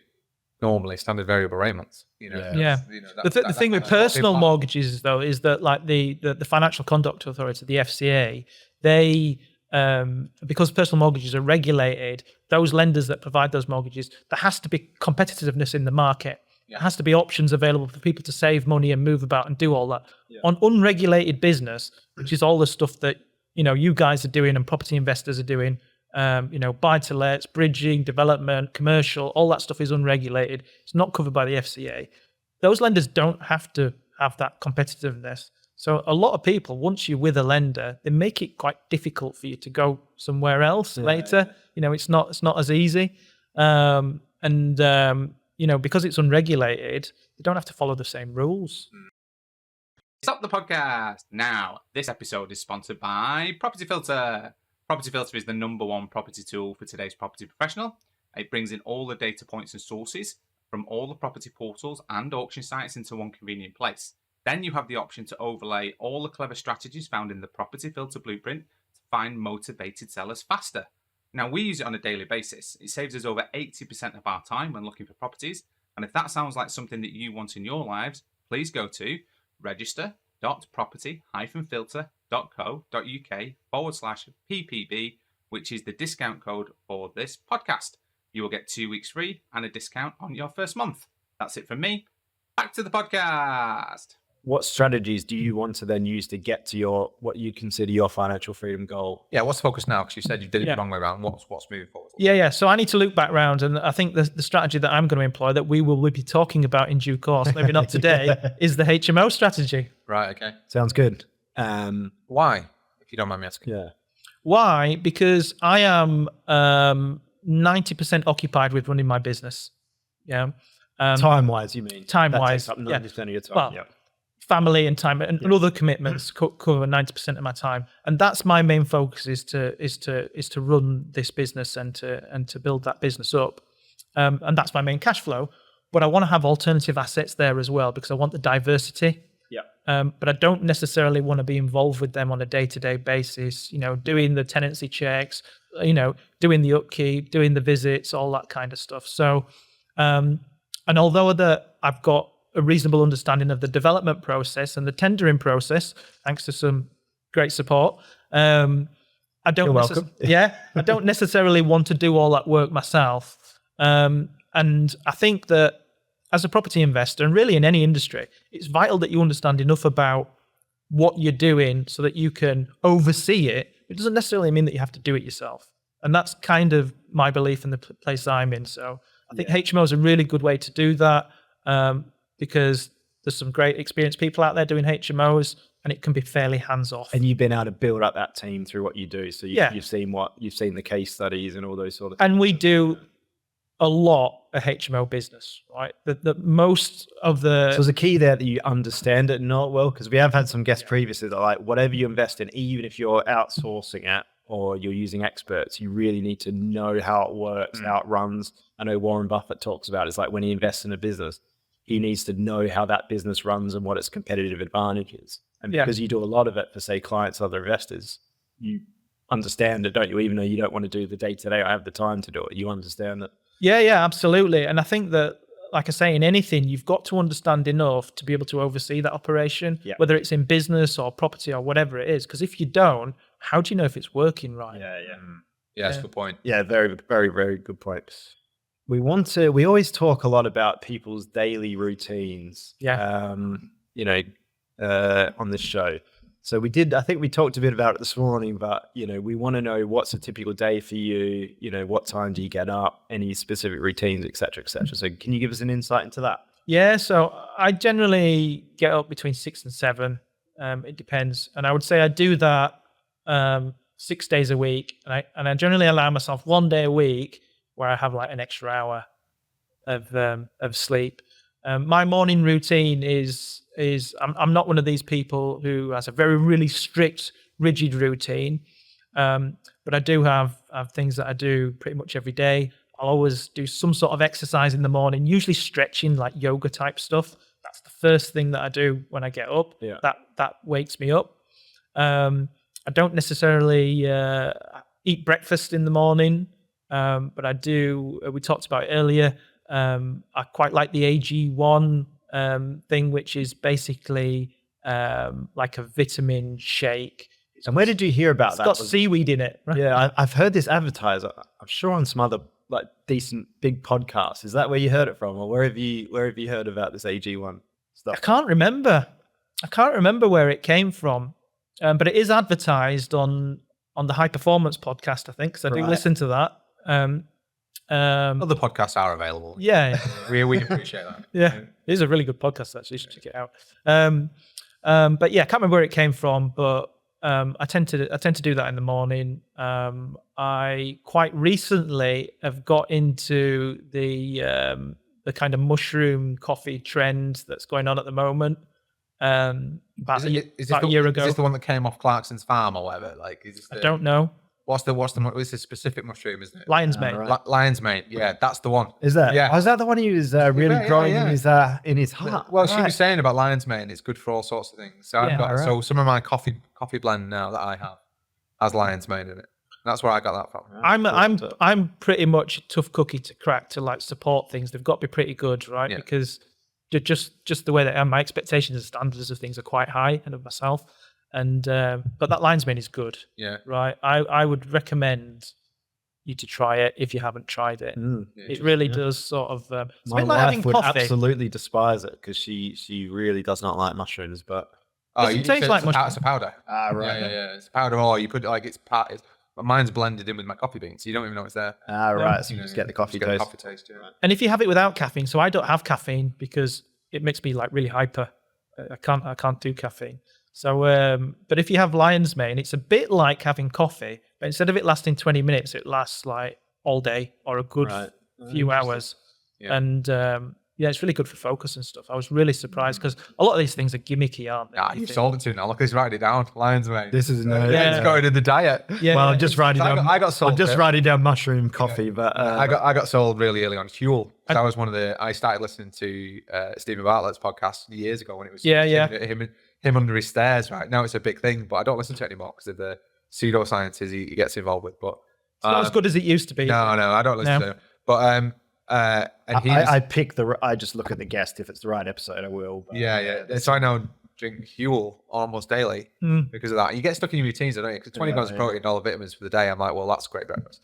normally standard variable rate months. The thing with personal mortgages though is that like the Financial Conduct Authority, the FCA, they because personal mortgages are regulated, those lenders that provide those mortgages, there has to be competitiveness in the market. There has to be options available for people to save money and move about and do all that. On unregulated business, which is all the stuff that you guys are doing and property investors are doing, buy to lets, bridging, development, commercial, all that stuff is unregulated. It's not covered by the FCA. Those lenders don't have to have that competitiveness. So a lot of people, once you're with a lender, they make it quite difficult for you to go somewhere else later. It's not as easy. Because it's unregulated, they don't have to follow the same rules. Stop the podcast now. This episode is sponsored by Property Filter. Property Filter is the #1 property tool for today's property professional. It brings in all the data points and sources from all the property portals and auction sites into one convenient place. Then you have the option to overlay all the clever strategies found in the Property Filter blueprint to find motivated sellers faster. Now, we use it on a daily basis. It saves us over 80% of our time when looking for properties. And if that sounds like something that you want in your lives, please go to register.property-filter.co.uk/PPB, which is the discount code for this podcast. You will get 2 weeks free and a discount on your first month. That's it from me. Back to the podcast. What strategies do you want to then use to get to what you consider your financial freedom goal? Yeah, what's the focus now? Because you said you did it the wrong way around. What's moving forward? Yeah. So I need to look back round, and I think the strategy that I'm going to employ, that we will be talking about in due course, maybe not today, is the HMO strategy. Right. Okay. Sounds good. Why, if you don't mind me asking? Yeah. Why? Because I am 90% occupied with running my business. Yeah. Time-wise, you mean? Time-wise, that takes up 90% of your time. Well, family and time and other commitments cover 90% of my time, and that's my main focus is to run this business and to build that business up, and that's my main cash flow. But I want to have alternative assets there as well because I want the diversity. But I don't necessarily want to be involved with them on a day-to-day basis. Doing the tenancy checks, doing the upkeep, doing the visits, all that kind of stuff. So, and although I've got a reasonable understanding of the development process and the tendering process, thanks to some great support. I don't necessarily want to do all that work myself. And I think that as a property investor, and really in any industry, it's vital that you understand enough about what you're doing so that you can oversee it. It doesn't necessarily mean that you have to do it yourself. And that's kind of my belief in the place I'm in. So I think HMO is a really good way to do that. Because there's some great experienced people out there doing HMOs, and it can be fairly hands-off. And you've been able to build up that team through what you do. So you've seen the case studies and all those sort of things. And we do a lot of HMO business, right? The most of the... So there's a key there that you understand it not well, because we have had some guests previously that are like, whatever you invest in, even if you're outsourcing it or you're using experts, you really need to know how it works, how it runs. I know Warren Buffett talks about it. It's like when he invests in a business, he needs to know how that business runs and what its competitive advantage is. And because you do a lot of it for, say, clients, other investors, you understand it, don't you? Even though you don't want to do the day-to-day, I have the time to do it. You understand it. Yeah, absolutely. And I think that, like I say, in anything, you've got to understand enough to be able to oversee that operation, whether it's in business or property or whatever it is. Because if you don't, how do you know if it's working right? Yeah, that's a good point. Yeah, very, very, very good point. We always talk a lot about people's daily routines, on this show. So I think we talked a bit about it this morning, but, we want to know what's a typical day for you, what time do you get up, any specific routines, et cetera, et cetera. So can you give us an insight into that? Yeah, so I generally get up between 6 and 7. It depends. And I would say I do that 6 days a week. And I generally allow myself 1 day a week where I have like an extra hour of sleep. My morning routine is I'm not one of these people who has a really strict, rigid routine, but I do have have things that I do pretty much every day. I'll always do some sort of exercise in the morning, usually stretching, like yoga type stuff. That's the first thing that I do when I get up. Yeah. That wakes me up. I don't necessarily eat breakfast in the morning, but I do. We talked about it earlier. I quite like the AG1 thing, which is basically like a vitamin shake. And where did you hear about It's that? got seaweed in it. Right? Yeah, I've heard this advertised. I'm sure on some other like decent big podcasts. Is that where you heard it from, or where have you heard about this AG1 I stuff? can't remember. Where it came from, but it is advertised on the High Performance podcast, I think, because I do Right. listen to that. Other podcasts are available. Yeah, We appreciate that. yeah, it is a really good podcast. Actually, you should check it out. But yeah, I can't remember where it came from, but I tend to do that in the morning. I quite recently have got into the kind of mushroom coffee trend that's going on at the moment. About a year ago. Is this the one that came off Clarkson's farm or whatever? Like, is this I don't know. What's it's a specific mushroom, isn't it? Lion's mane. right. Lion's mane. Yeah, that's the one. Is that? Yeah. Oh, is that the one he was really Yeah, growing yeah. in his heart? Well, she Right. was saying about lion's mane. It's good for all sorts of things. So Yeah, I've got alright. so some of my coffee blend now that I have has lion's mane in it. That's where I got that from. I'm pretty much a tough cookie to crack to like support things. They've got to be pretty good, right? Yeah. Because just the way that my expectations and standards of things are quite high and of myself. And but that lion's mane is good, Yeah. right? I would recommend you to try it if you haven't tried it. It really does sort of. It's a My bit like having wife would coffee. absolutely despise it because she really does not like mushrooms. But Doesn't taste like It's a powder. right. Yeah. It's a powder, or you put it like it's part. But mine's blended in with my coffee beans, so you don't even know it's there. Right. So you know, just get the coffee just get taste. the coffee taste. Yeah. And if you have it without caffeine, so I don't have caffeine because it makes me like really hyper. I can't do caffeine. So, but if you have lion's mane, it's a bit like having coffee, but instead of it lasting 20 minutes, it lasts like all day or a good Right. few hours. Yeah. And yeah, it's really good for focus and stuff. I was really surprised because a lot of these things are gimmicky, aren't they? Ah, you've sold it to me now. Look, he's writing it down. Lion's mane. This is no. Yeah. It's going in the diet. Yeah. Well, I'm just writing I down. got sold. I'm just it. writing down mushroom coffee, but I got sold really early on Huel. I was one of the. I started listening to Stephen Bartlett's podcast years ago when it was him under his stairs. Right now, it's a big thing, but I don't listen to it anymore because of the pseudosciences he gets involved with. But it's not as good as it used to be. no, I don't listen to it. But and he I pick I just look at the guest. If it's the right episode, I will. But, yeah. So I now drink Huel almost daily because of that. You get stuck in your routines, don't you? Because 20 grams of protein and all the vitamins for the day. I'm like, well, that's great breakfast.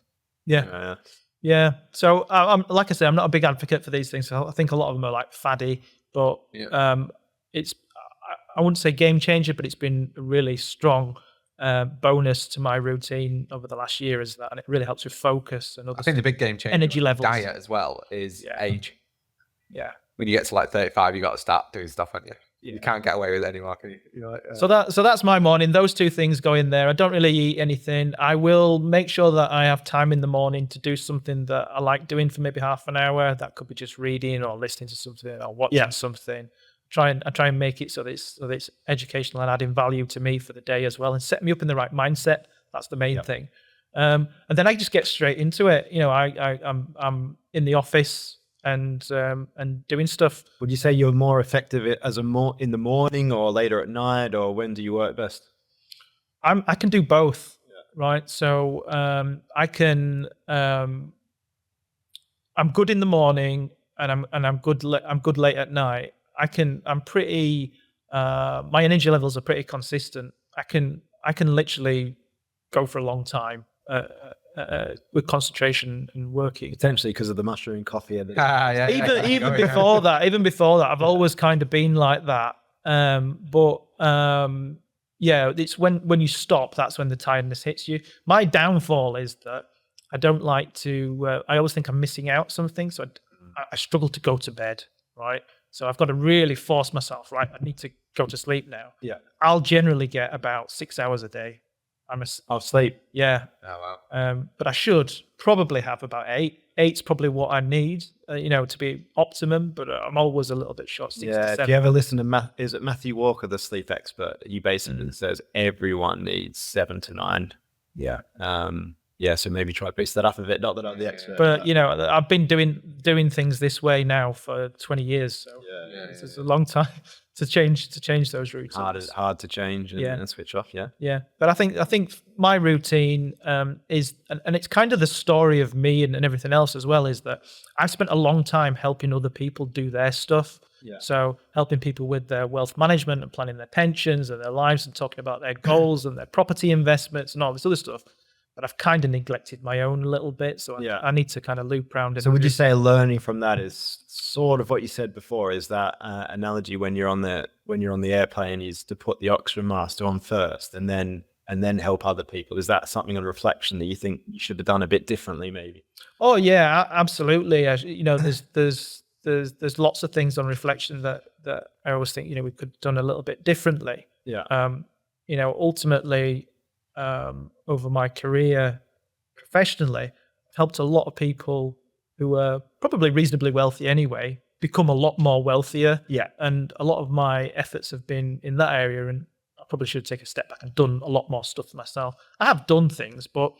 Yeah. So I'm like I say, I'm not a big advocate for these things. So I think a lot of them are like faddy, but it's I wouldn't say game changer, but it's been a really strong bonus to my routine over the last year. Is that, and it really helps with focus and other. I think the big game changer energy with levels. diet as well is age. Yeah. When you get to like 35, you got to start doing stuff, haven't you? You can't get away with it anymore, can you? You're like, So that's my morning. Those two things go in there. I don't really eat anything. I will make sure that I have time in the morning to do something that I like doing for maybe half an hour. That could be just reading or listening to something or watching something. I try and make it so that it's educational and adding value to me for the day as well, and set me up in the right mindset. That's the main thing. And then I just get straight into it. You know, I'm in the office and doing stuff. Would you say you're more effective in the morning or later at night, or when do you work best? I can do both, right? So I can. I'm good in the morning, and I'm good late at night. I'm pretty. My energy levels are pretty consistent. I can literally go for a long time with concentration and working. Potentially because of the mushroom coffee. And Even before that, I've always kind of been like that. Yeah, it's when you stop, that's when the tiredness hits you. My downfall is that I don't like to. I always think I'm missing out something, so I struggle to go to bed. Right, so I've got to really force myself. Right, I need to go to sleep now. Yeah, I'll generally get about 6 hours a day. I'll sleep. Yeah. Oh wow. But I should probably have about 8. 8's probably what I need, to be optimum. But I'm always a little bit short. 6 to 7. If you ever listen to is it Matthew Walker, the sleep expert? He basically says everyone needs 7 to 9. Yeah. Yeah, so maybe try to boost that up a bit. Not that I'm the expert. But you know, I've been doing things this way now for 20 years, so it's a long time to change those routines. Hard to change and switch off. Yeah, but I think my routine is, and it's kind of the story of me and everything else as well, is that I've spent a long time helping other people do their stuff. Yeah. So helping people with their wealth management and planning their pensions and their lives and talking about their goals and their property investments and all this other stuff. But I've kind of neglected my own a little bit, so I need to kind of loop round. So would you say learning from that is sort of what you said before? Is that analogy when you're on the airplane is to put the oxygen mask on first and then help other people? Is that something on reflection that you think you should have done a bit differently, maybe? Oh yeah, absolutely. You know, there's lots of things on reflection that I always think, you know, we could have done a little bit differently. Yeah. You know, ultimately, over my career professionally, I've helped a lot of people who are probably reasonably wealthy anyway become a lot more wealthier. Yeah. And a lot of my efforts have been in that area, and I probably should take a step back and done a lot more stuff myself. I have done things, but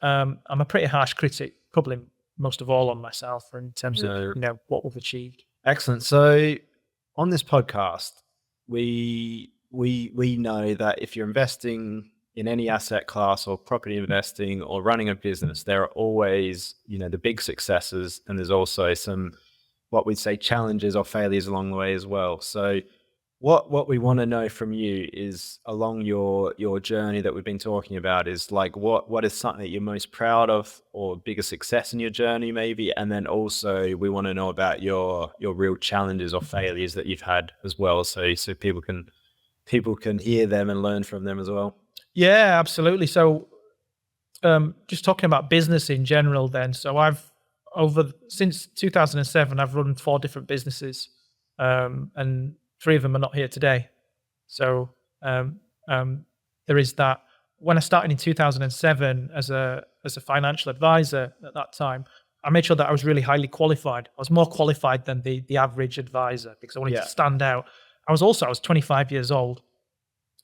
I'm a pretty harsh critic, probably most of all on myself in terms of, you know, what we've achieved. Excellent. So on this podcast, we know that if you're investing in any asset class or property investing or running a business, there are always, you know, the big successes, and there's also some, what we'd say, challenges or failures along the way as well. So what we want to know from you is, along your journey that we've been talking about, is like what is something that you're most proud of or biggest success in your journey maybe, and then also we want to know about your real challenges or failures that you've had as well, so people can hear them and learn from them as well. Yeah, absolutely. So just talking about business in general then. So since 2007, I've run 4 different businesses, and 3 of them are not here today. So there is that. When I started in 2007 as a financial advisor at that time, I made sure that I was really highly qualified. I was more qualified than the average advisor because I wanted to stand out. I was 25 years old,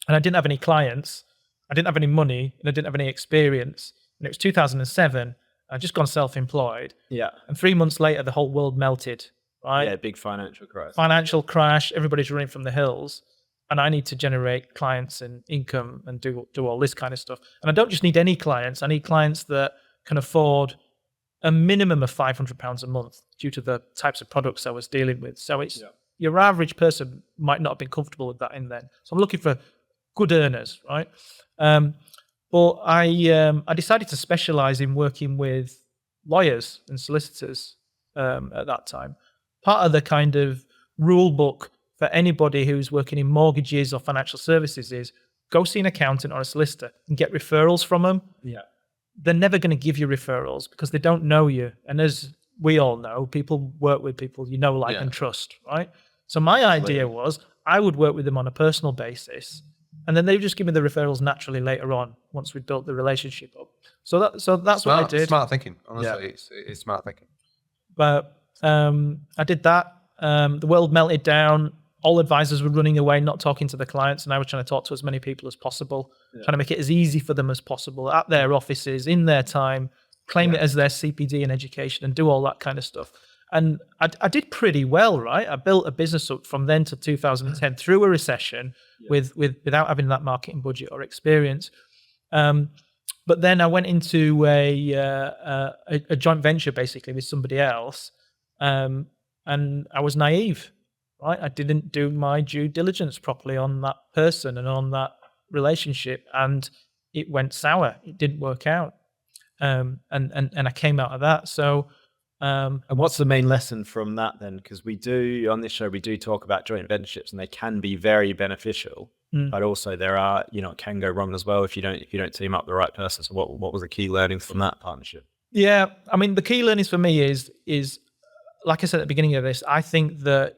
and I didn't have any clients. I didn't have any money, and I didn't have any experience. And it was 2007. I'd just gone self-employed. Yeah. And 3 months later, the whole world melted, right? Yeah, big financial crisis. Financial crash. Everybody's running from the hills. And I need to generate clients and income and do all this kind of stuff. And I don't just need any clients. I need clients that can afford a minimum of £500 a month due to the types of products I was dealing with. So it's your average person might not have been comfortable with that in then. So I'm looking for good earners, right? But I decided to specialize in working with lawyers and solicitors at that time. Part of the kind of rule book for anybody who's working in mortgages or financial services is go see an accountant or a solicitor and get referrals from them. Yeah. They're never going to give you referrals because they don't know you. And as we all know, people work with people you know, like, and trust, right? So my idea was I would work with them on a personal basis, and then they would just give me the referrals naturally later on once we built the relationship up. So that's smart, what I did. Smart thinking, honestly. It's smart thinking. But I did that. The world melted down. All advisors were running away, not talking to the clients, and I was trying to talk to as many people as possible, trying to make it as easy for them as possible at their offices, in their time, claim it as their CPD and education, and do all that kind of stuff. And I did pretty well, right? I built a business up from then to 2010 through a recession without having that marketing budget or experience. But then I went into a joint venture basically with somebody else, and I was naive, right? I didn't do my due diligence properly on that person and on that relationship, and it went sour. It didn't work out, and I came out of that. So. And what's the main lesson from that then? Because on this show, we do talk about joint ventures, and they can be very beneficial, but also there are, it can go wrong as well if you don't team up the right person. So what was the key learnings from that partnership? Yeah, I mean, the key learnings for me is like I said at the beginning of this, I think that,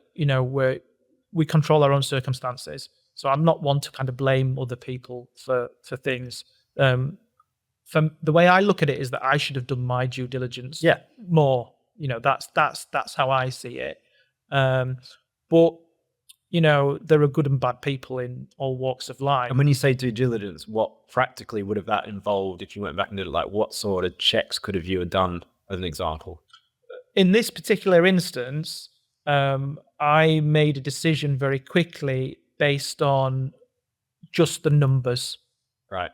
we control our own circumstances. So I'm not one to kind of blame other people for things. From the way I look at it is that I should have done my due diligence more. That's how I see it. But there are good and bad people in all walks of life. And when you say due diligence, what practically would have that involved if you went back and did it? Like, what sort of checks could have you have done, as an example? In this particular instance, I made a decision very quickly based on just the numbers. Right.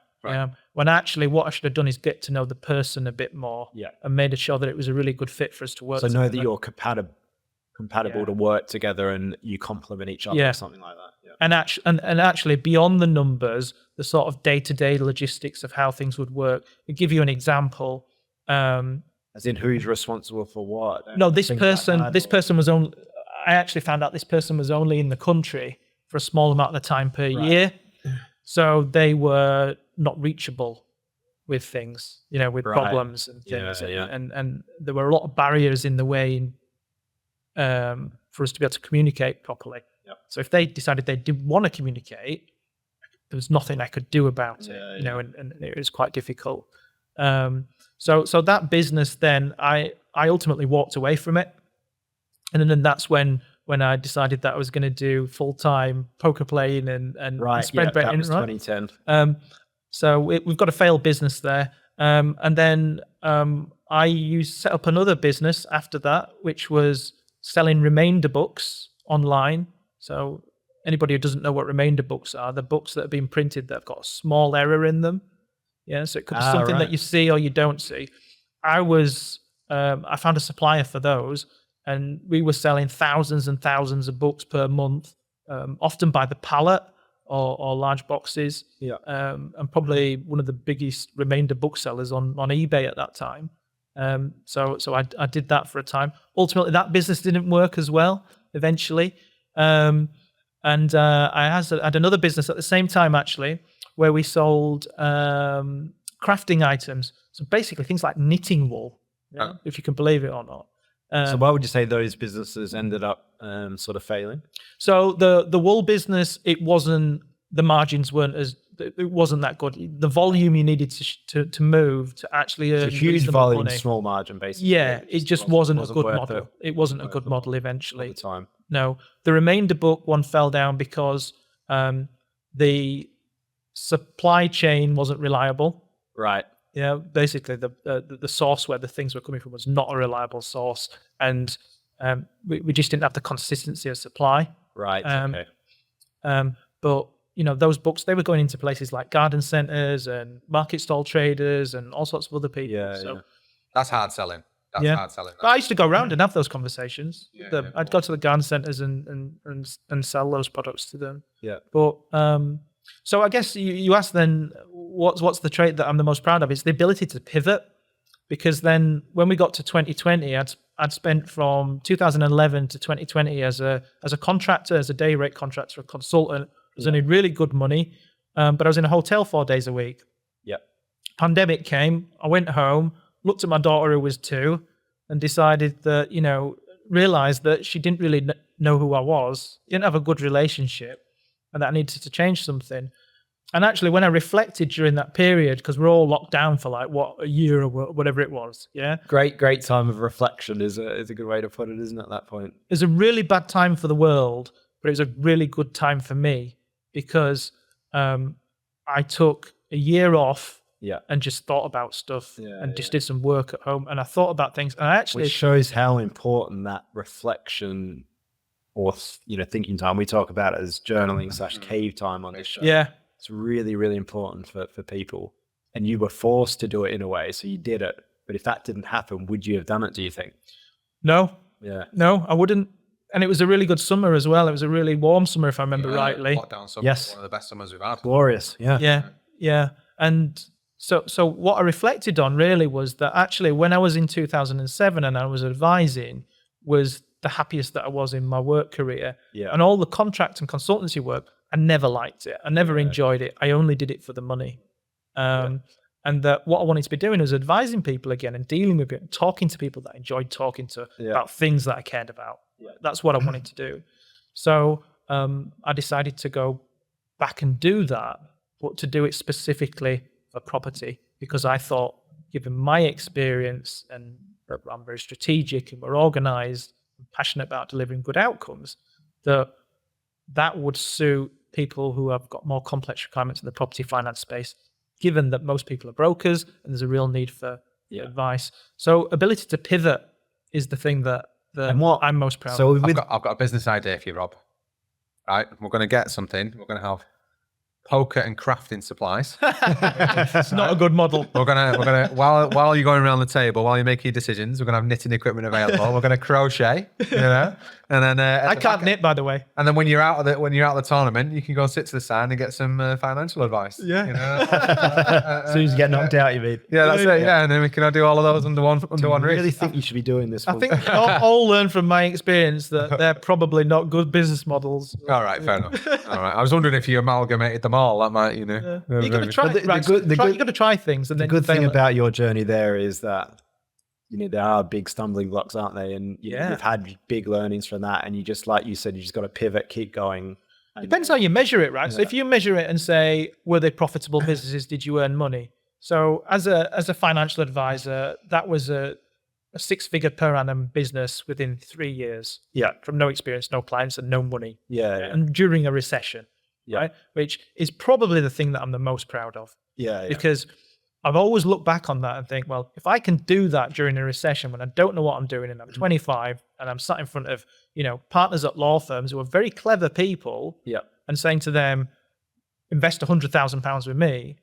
When actually what I should have done is get to know the person a bit more, Yeah. and made sure that it was a really good fit for us to work So know that together. you're compatible to work together and you complement each other Yeah. or something like that. Yeah. And actually beyond the numbers, the sort of day-to-day logistics of how things would work. I'll give you an example. As in who's responsible for what? No, this Things like that, or- person was only. I actually found out this person was only in the country for a small amount of time per year, so they were not reachable with things, with Right. problems and things, Yeah. and there were a lot of barriers in the way for us to be able to communicate properly. Yep. So if they decided they didn't want to communicate, there was nothing I could do about it, and it was quite difficult. So that business, then I ultimately walked away from it, and then that's when I decided that I was going to do full-time poker playing and Right. spread That betting. was Right? 2010. So we've got a failed business there, and then I set up another business after that, which was selling remainder books online. So anybody who doesn't know what remainder books are, the books that have been printed that have got a small error in them. Yeah, so it could be something that right. you see or you don't see. I found a supplier for those, and we were selling thousands and thousands of books per month, often by the pallet or large boxes. Yeah. And probably one of the biggest remainder booksellers on eBay at that time. So I did that for a time. Ultimately, that business didn't work as well eventually. And I had another business at the same time, actually, where we sold crafting items. So basically things like knitting wool, if you can believe it or not. So why would you say those businesses ended up sort of failing? So the wool business, the margins weren't it wasn't that good. The volume you needed to move to actually earn It's a huge reasonable volume, money. small margin, basically. Yeah, it just wasn't a good worth model. It wasn't a good model eventually. at the time. No, the remainder book one fell down because the supply chain wasn't reliable. Right. Yeah, basically the source where the things were coming from was not a reliable source, and we just didn't have the consistency of supply. Right. Um, Okay. But those books, they were going into places like garden centers and market stall traders and all sorts of other people. Yeah. That's hard selling. That's Yeah. hard selling. But I used to go around and have those conversations. Yeah, I'd go to the garden centers and sell those products to them. Yeah. But so I guess you asked then, what's the trait that I'm the most proud of? It's the ability to pivot, because then when we got to 2020, I'd spent from 2011 to 2020 as a contractor, as a day rate contractor, a consultant. I was earning really good money, but I was in a hotel 4 days a week. Yeah. Pandemic came. I went home, looked at my daughter who was 2, and decided that realized that she didn't really know who I was, didn't have a good relationship, and that I needed to change something. And actually, when I reflected during that period, because we're all locked down for a year or whatever it was, Great time of reflection is a good way to put it, isn't it, at that point? it was a really bad time for the world, but it was a really good time for me, because I took a year off and just thought about stuff and just did some work at home, and I thought about things, and I actually Which shows how important that reflection or thinking time, we talk about it as journaling / cave time on this show. It's really, really important for people. And you were forced to do it in a way, so you did it. But if that didn't happen, would you have done it, do you think? No, Yeah. I wouldn't. And it was a really good summer as well. It was a really warm summer, if I remember rightly. Lockdown summer, Yes. one of the best summers we've had. Glorious. Yeah. Yeah. And so what I reflected on really was that actually when I was in 2007 and I was advising, was the happiest that I was in my work career. Yeah. And all the contract and consultancy work, I never liked it. I never enjoyed it. I only did it for the money. And that what I wanted to be doing was advising people again and dealing with it, talking to people that I enjoyed talking to about things that I cared about. That's what I wanted to do. So I decided to go back and do that, but to do it specifically for property, because I thought, given my experience, and I'm very strategic and we're organized and passionate about delivering good outcomes, that that would suit people who have got more complex requirements in the property finance space, given that most people are brokers and there's a real need for advice. So ability to pivot is the thing that I'm most proud of. I've got a business idea for you, Rob. Right, we're going to get something. We're going to have poker and crafting supplies. It's not a good model. We're gonna while you're going around the table, while you're making decisions, we're gonna have knitting equipment available. We're gonna crochet, and then I can't knit, by the way. And then when you're out of the tournament, you can go sit to the side and get some financial advice. Yeah. As soon as you get knocked out, you mean? Yeah, that's it. Yeah, and then we can do all of those under one I roof. really think you should be doing this. I think I'll learn from my experience that they're probably not good business models. All right, fair enough. All right, I was wondering if you amalgamated them all. That might, You got to try. You got to try things, and the then good thing about your journey there is that there are big stumbling blocks, aren't they? And you've had big learnings from that, and you just, like you said, you just got to pivot, keep going. Depends how you measure it, right? So if you measure it and say, were they profitable businesses? Did you earn money? So as a financial advisor, that was a 6-figure per annum business within 3 years. Yeah, from no experience, no clients, and no money. Yeah. And during a recession. Right, which is probably the thing that I'm the most proud of. Yeah. Because I've always looked back on that and think, well, if I can do that during a recession when I don't know what I'm doing and I'm 25 and I'm sat in front of, partners at law firms who are very clever people, and saying to them, invest £100,000 with me,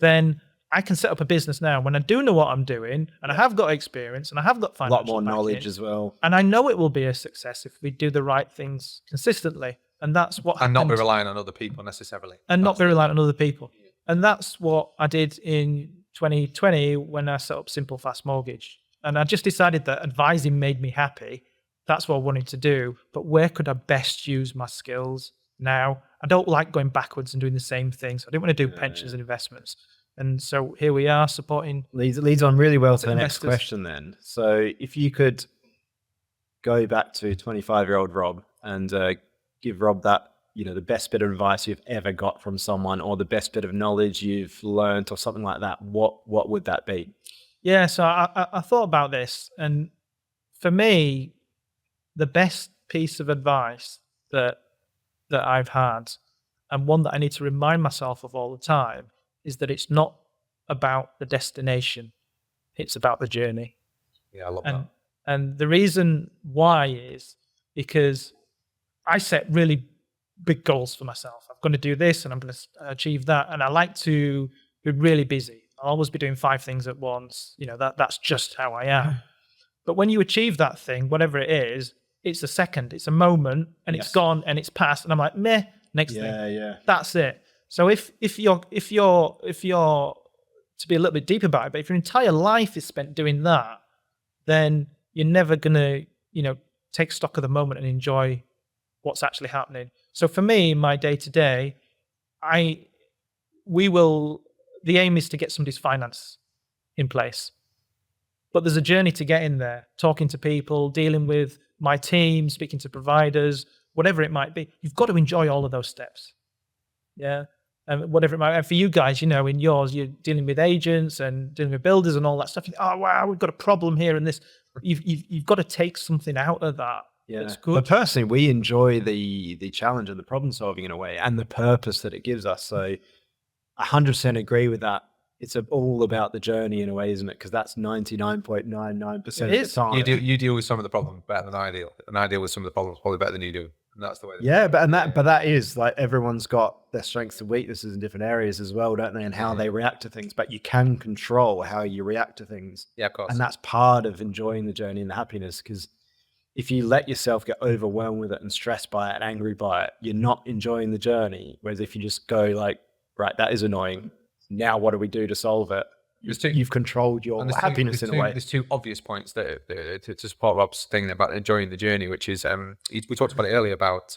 then I can set up a business now when I do know what I'm doing and I have got experience and I have got financial a lot more knowledge as well. And I know it will be a success if we do the right things consistently. And that's what happened. And not be relying on other people necessarily. And not be reliant on other people. And that's what I did in 2020 when I set up Simple Fast Mortgage. And I just decided that advising made me happy. That's what I wanted to do. But where could I best use my skills now? I don't like going backwards and doing the same things. I didn't want to do pensions and investments. And so here we are supporting. Leads on really well to the investors. Next question then. So if you could go back to 25-year-old Rob and give Rob that, the best bit of advice you've ever got from someone, or the best bit of knowledge you've learned, or something like that, what would that be? Yeah, so I thought about this, and for me, the best piece of advice that I've had, and one that I need to remind myself of all the time, is that it's not about the destination, it's about the journey. Yeah, I love that. And the reason why is because I set really big goals for myself. I'm going to do this and I'm going to achieve that. And I like to be really busy. I'll always be doing 5 things at once. That's just how I am. But when you achieve that thing, whatever it is, it's a second, it's a moment, and it's gone and it's past. And I'm like, meh, next thing. Yeah. That's it. So if you're to be a little bit deep about it, but if your entire life is spent doing that, then you're never going to, take stock of the moment and enjoy what's actually happening. So for me, my day-to-day, the aim is to get somebody's finance in place. But there's a journey to get in there, talking to people, dealing with my team, speaking to providers, whatever it might be. You've got to enjoy all of those steps. Yeah. And whatever it might be. And for you guys, in yours, you're dealing with agents and dealing with builders and all that stuff. Oh, wow, we've got a problem here and this. You've got to take something out of that. Yeah. That's good. But personally, we enjoy the challenge and the problem solving in a way, and the purpose that it gives us. So I 100% agree with that. It's all about the journey in a way, isn't it? Because that's 99.99% of the time. You deal with some of the problems better than I deal, and I deal with some of the problems probably better than you do. And that's the way. But that is like, everyone's got their strengths and weaknesses in different areas as well, don't they? And how they react to things. But you can control how you react to things. Yeah, of course. And that's part of enjoying the journey and the happiness. Because if you let yourself get overwhelmed with it and stressed by it and angry by it, you're not enjoying the journey. Whereas if you just go like, right, that is annoying. Now what do we do to solve it? You've controlled your happiness in a way. There's 2 obvious points that to support Rob's thing about enjoying the journey, which is we talked about it earlier about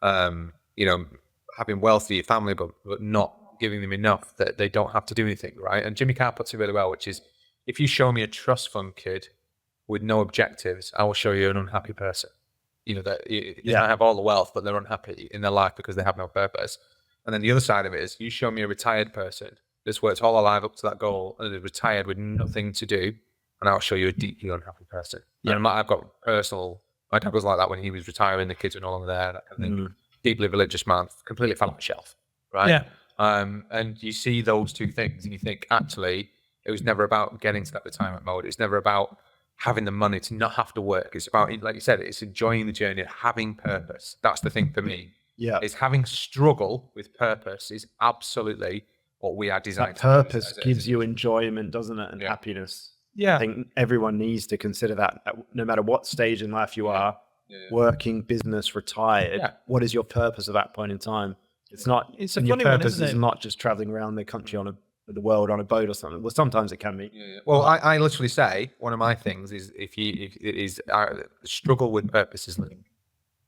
having wealth for your family, but not giving them enough that they don't have to do anything, right? And Jimmy Carr puts it really well, which is, if you show me a trust fund kid with no objectives, I will show you an unhappy person. That they have all the wealth, but they're unhappy in their life because they have no purpose. And then the other side of it is, you show me a retired person that's worked all their life up to that goal and they're retired with nothing to do, and I'll show you a deeply unhappy person. Yeah. And I've got personal My dad was like that when he was retiring. The kids were no longer there. That kind of thing. Deeply religious man, completely fell off the shelf, right? Yeah. And you see those two things, and you think actually it was never about getting to that retirement mode. It's never about having the money to not have to work. It's about, like you said, it's enjoying the journey, having purpose. That's the thing for me. Yeah. Is having struggle with purpose is absolutely what we are designed That to do purpose as a- gives you enjoyment, doesn't it? And Yeah. happiness. Yeah. I think everyone needs to consider that no matter what stage in life you are, working, business, retired, Yeah. what is your purpose at that point in time? It's not, It's a and your funny one, purpose isn't is it? not just traveling around the country the world on a boat or something. Well, sometimes it can be. Well, I literally say one of my things is if it is struggle with purpose is living.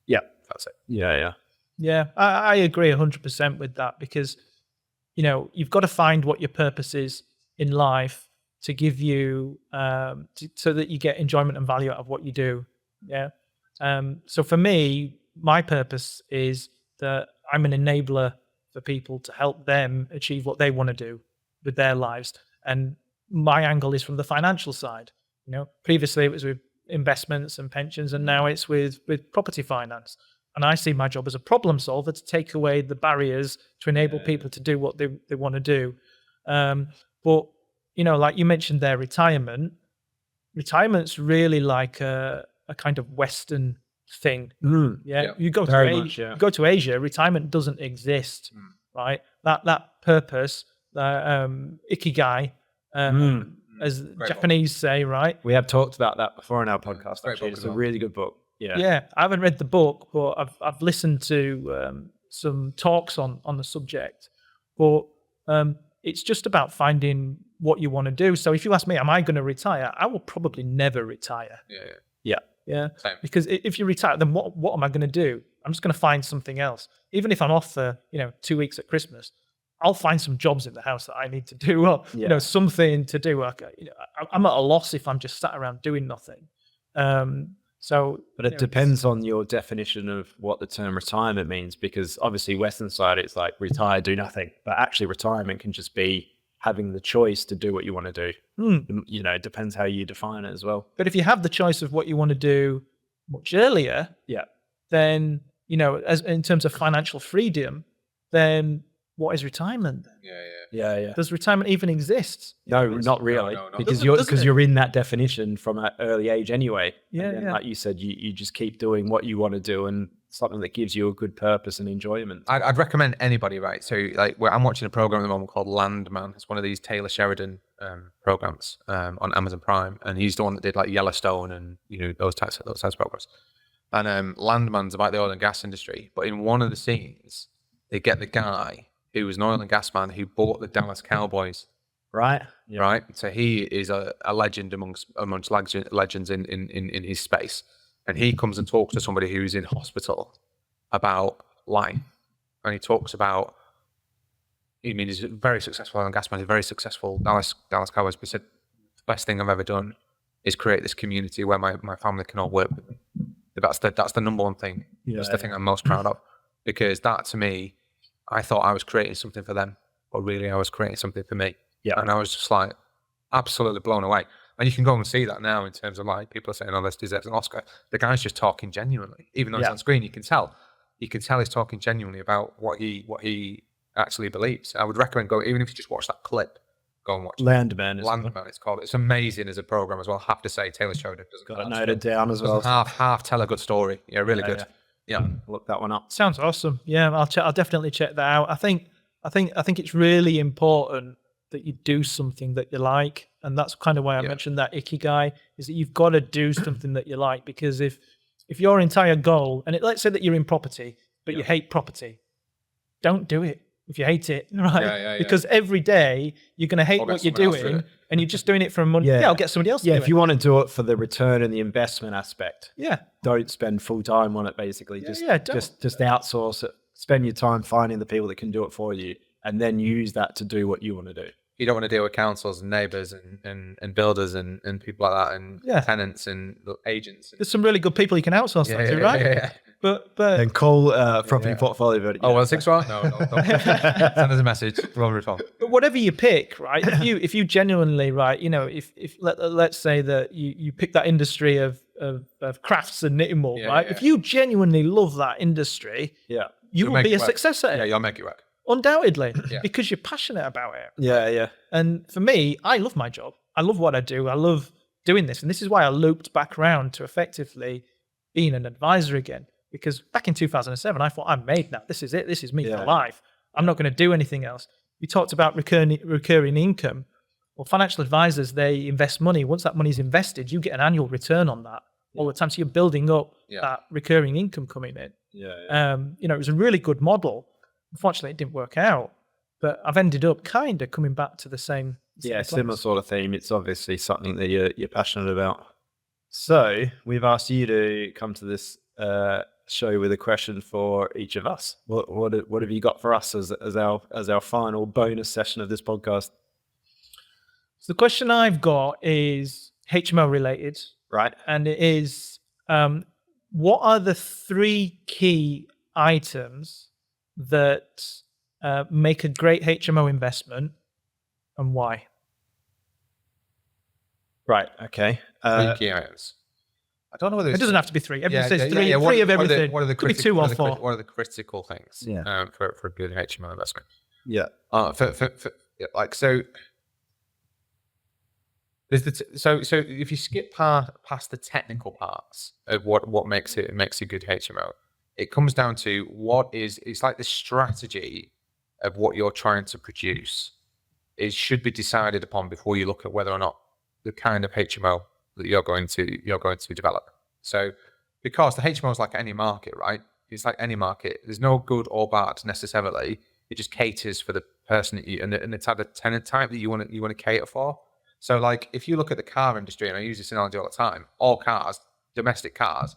Yeah. That's it. Yeah. Yeah, I agree 100% with that, because, you've got to find what your purpose is in life to give you, so that you get enjoyment and value out of what you do. Yeah. So for me, my purpose is that I'm an enabler for people to help them achieve what they want to do with their lives. And my angle is from the financial side. Previously it was with investments and pensions, and now it's with property finance. And I see my job as a problem solver to take away the barriers to enable people to do what they want to do. But, like you mentioned there, retirement's really like a kind of Western thing. Yeah. You go to Very Asia, much, yeah. you go to Asia, retirement doesn't exist, right? That purpose, ikigai, as Japanese say, right? We have talked about that before in our podcast. Great Actually, book it's as a well. really good book. Yeah. Yeah, I haven't read the book, but I've listened to some talks on the subject. But it's just about finding what you want to do. So if you ask me, am I going to retire? I will probably never retire. Yeah. Same. Because if you retire, then what am I going to do? I'm just going to find something else. Even if I'm off for 2 weeks at Christmas, I'll find some jobs in the house that I need to do, or something to do. I'm at a loss if I'm just sat around doing nothing. But it depends on your definition of what the term retirement means, because obviously Western side, it's like retire, do nothing. But actually retirement can just be having the choice to do what you want to do. It depends how you define it as well. But if you have the choice of what you want to do much earlier, then, as in terms of financial freedom, then what is retirement then? Yeah. Does retirement even exist? No, not really, no. because Doesn't it? you're in that definition from an early age anyway. Yeah, And then, yeah. like you said, you just keep doing what you want to do and something that gives you a good purpose and enjoyment. I'd recommend anybody, right? So, I'm watching a program at the moment called Landman. It's one of these Taylor Sheridan programs on Amazon Prime, and he's the one that did like Yellowstone and those types of programs. And Landman's about the oil and gas industry, but in one of the scenes, they get the guy who was an oil and gas man who bought the Dallas Cowboys. Right? Yeah. Right. So he is a legend amongst legends in his space, and he comes and talks to somebody who's in hospital about life, and he talks about. He's a very successful oil and gas man. He's a very successful Dallas Cowboys. But he said the best thing I've ever done is create this community where my family can all work with me. That's the number one thing. That's the thing I'm most proud of, because that to me, I thought I was creating something for them, but really I was creating something for me. Yeah. And I was just like absolutely blown away. And you can go and see that now in terms of like people are saying, "Oh, this deserves an Oscar." The guy's just talking genuinely, even though he's on screen. You can tell he's talking genuinely about what he actually believes. I would recommend go, even if you just watch that clip, go and watch Landman. Landman. It's called. It's amazing as a program as well. I have to say, Taylor Sheridan Got it noted down as doesn't well. half tell a good story. Yeah, really good. Yeah. Look that one up. Sounds awesome. Yeah, I'll definitely check that out. I think it's really important that you do something that you like, and that's kind of why I mentioned that ikigai, is that you've got to do something that you like, because if your entire goal, and let's say that you're in property, but you hate property, don't do it if you hate it, right? Because every day you're going to hate what you're doing, and you're just doing it for money. Yeah, I'll get somebody else to do it. If you want to do it for the return and the investment aspect, Yeah. don't spend full time on it. Basically, Don't. just outsource it. Spend your time finding the people that can do it for you, and then use that to do what you want to do. You don't want to deal with councils and neighbours and builders and people like that, and tenants and agents. There's some really good people you can outsource that to, right? Yeah. But And call property portfolio. But Oh, 161? No, don't. Send us a message. We'll respond. But whatever you pick, right? If you genuinely, right, if let's say that you pick that industry of of crafts and knitting wool, Yeah, right? yeah. If you genuinely love that industry, Yeah. you You'll will make be it a work. success at Yeah, it. you'll make it work. Undoubtedly, Yeah. because you're passionate about it. Yeah. Yeah. And for me, I love my job. I love what I do. I love doing this. And this is why I looped back around to effectively being an advisor again. Because back in 2007, I thought, I'm made now. This is it. This is me Yeah. for life. I'm not going to do anything else. You talked about recurring income. Well, financial advisors, they invest money. Once that money's invested, you get an annual return on that all the time. So you're building up that recurring income coming in. Yeah. You know, it was a really good model. Unfortunately, it didn't work out. But I've ended up kind of coming back to the same. Yeah, place. similar sort of theme. It's obviously something that you're passionate about. So we've asked you to come to this show with a question for each of us. What have you got for us as our final bonus session of this podcast? So the question I've got is HMO related, Right. and it is, what are the 3 key items that make a great HMO investment, and why? Right. Okay. 3 key items. I don't know whether It doesn't have to be 3. Everyone says 3 What of are everything. What are the Could be 2 or 4. What are the critical things? For a good HMO investment? Yeah. Like so. There's so if you skip past the technical parts of what makes a good HMO, it comes down to it's like the strategy of what you're trying to produce. It should be decided upon before you look at whether or not the kind of HMO that you're going to develop. So because the HMO is like any market, right? It's like any market. There's no good or bad necessarily. It just caters for the person that you and the type of tenant type that you want to cater for. So like if you look at the car industry, and I use this analogy all the time, all cars, domestic cars,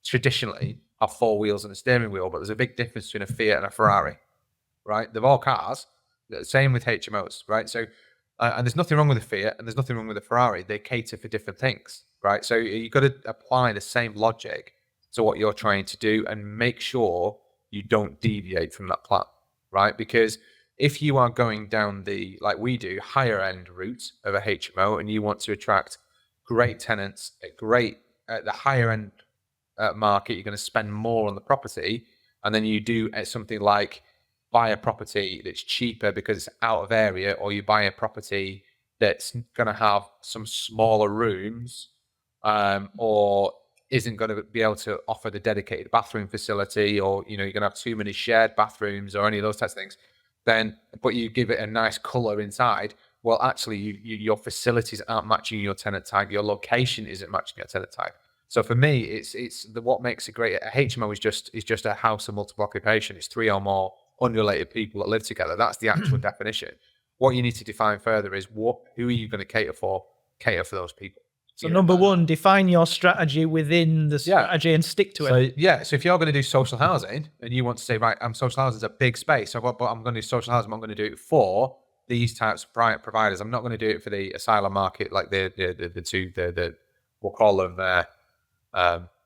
traditionally have 4 wheels and a steering wheel, but there's a big difference between a Fiat and a Ferrari, right? They're all cars. Same with HMOs, right? So, and there's nothing wrong with a Fiat and there's nothing wrong with a Ferrari. They cater for different things, right? So you've got to apply the same logic to what you're trying to do and make sure you don't deviate from that plan, right? Because if you are going down the, like we do, higher end route of a HMO and you want to attract great tenants at the higher end market, you're going to spend more on the property. And then you do something like buy a property that's cheaper because it's out of area, or you buy a property that's going to have some smaller rooms, or isn't going to be able to offer the dedicated bathroom facility, or you're going to have too many shared bathrooms or any of those types of things. But you give it a nice color inside. Well, actually, your facilities aren't matching your tenant type. Your location isn't matching your tenant type. So for me, it's what makes it great. A HMO is just a house of multiple occupation. It's 3 or more unrelated people that live together. That's the actual definition. What you need to define further is who are you going to cater for? Cater for those people. So number 1, define your strategy within the strategy and stick to it. So if you're going to do social housing and you want to say, right, social housing is a big space, but I'm going to do social housing, I'm going to do it for these types of private providers. I'm not going to do it for the asylum market, like we'll call them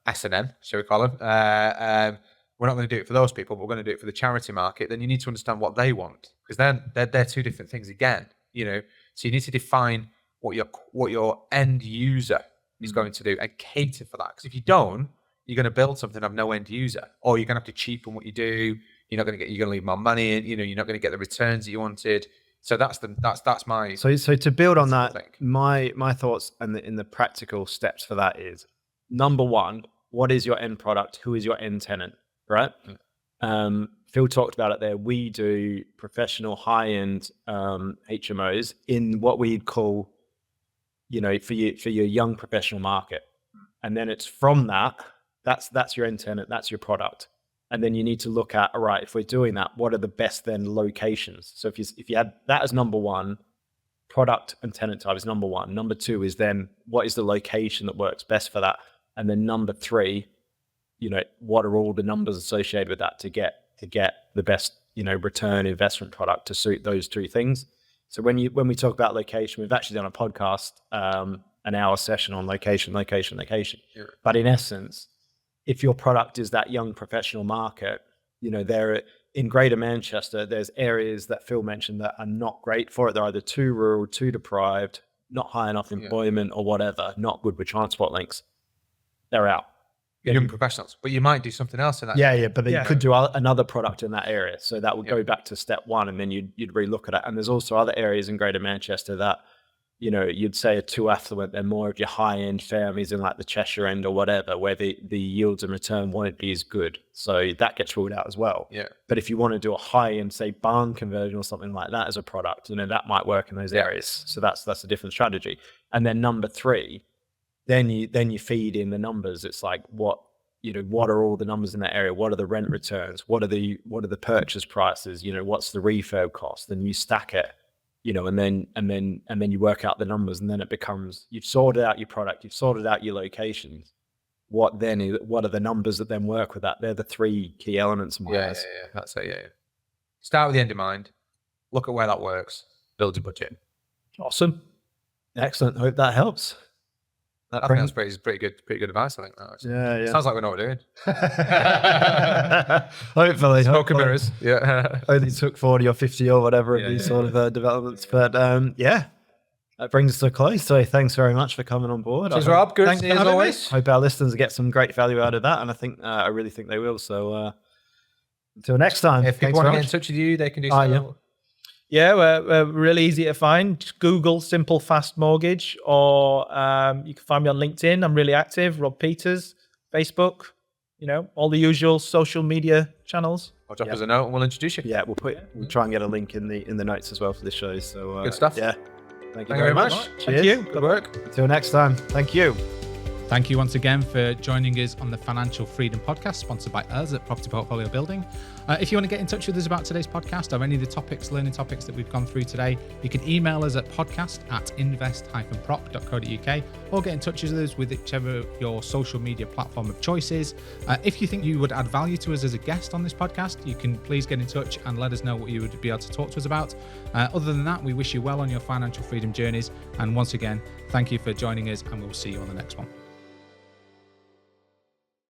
S&M, shall we call them? We're not going to do it for those people, but we're going to do it for the charity market. Then you need to understand what they want, because they're 2 different things again. So you need to define what your end user is going to do and cater for that. Because if you don't, you're going to build something and have no end user, or you're going to have to cheapen what you do. You're going to leave more money in. You're not going to get the returns that you wanted. So that's my. So to build on that, my thoughts and in the practical steps for that is, number 1, what is your end product? Who is your end tenant? Right. Phil talked about it there. We do professional high-end HMOs in what we'd call, for your young professional market. And then it's from that's your end tenant, that's your product. And then you need to look at, all right, if we're doing that, what are the best then locations? So if you had that as number 1, product and tenant type is number 1. Number 2 is then what is the location that works best for that? And then number 3, what are all the numbers associated with that to get the best, return investment product to suit those 2 things. So when we talk about location, we've actually done a podcast, an hour session on location. Yeah. But in essence, if your product is that young professional market, there in Greater Manchester, there's areas that Phil mentioned that are not great for it. They're either too rural, too deprived, not high enough employment or whatever, not good with transport links. they're out. young professionals, but you might do something else in that. Yeah, but then Yeah. you could do another product in that area. So that would go back to step one, and then you'd relook at it. And there's also other areas in Greater Manchester that, you'd say are too affluent. They're more of your high-end families in like the Cheshire end or whatever, where the yields and return won't be as good. So that gets ruled out as well. Yeah. But if you want to do a high-end, say, barn conversion or something like that as a product, that might work in those areas. So that's a different strategy. And then number 3, then you feed in the numbers. It's like what are all the numbers in that area? What are the rent returns? What are the purchase prices? What's the refurb cost? And you stack it, and then you work out the numbers, and then it becomes, you've sorted out your product, you've sorted out your locations. What are the numbers that then work with that? They're the 3 key elements. Yeah. That's it. Yeah. Start with the end in mind. Look at where that works. Build your budget. Awesome. Excellent. Hope that helps. I think that's pretty good advice. I think that. Actually. Yeah. Sounds like we know what we're doing. Hopefully. Smoke and mirrors. Yeah. Only took 40 or 50 or whatever of these sort of developments. But that brings us to a close. So thanks very much for coming on board. Cheers, Rob. Good to Thanks see for you as having me. always. Hope our listeners get some great value out of that. And I really think they will. So until next time. If people want to get in touch with you, they can do so. Yeah, we're really easy to find. Just Google Simple Fast Mortgage, or you can find me on LinkedIn. I'm really active. Rob Peters, Facebook, all the usual social media channels. Or drop us a note and we'll introduce you. Yeah, we'll try and get a link in the notes as well for this show. So good stuff. Yeah. Thank you Thank very you much. very much. Cheers. Thank you. Good work. Until next time. Thank you. Thank you once again for joining us on the Financial Freedom Podcast, sponsored by us at Property Portfolio Building. If you want to get in touch with us about today's podcast or any of the learning topics that we've gone through today, you can email us at podcast@invest-prop.co.uk or get in touch with us with whichever your social media platform of choice is. If you think you would add value to us as a guest on this podcast, you can please get in touch and let us know what you would be able to talk to us about. Other than that, we wish you well on your financial freedom journeys. And once again, thank you for joining us, and we'll see you on the next one.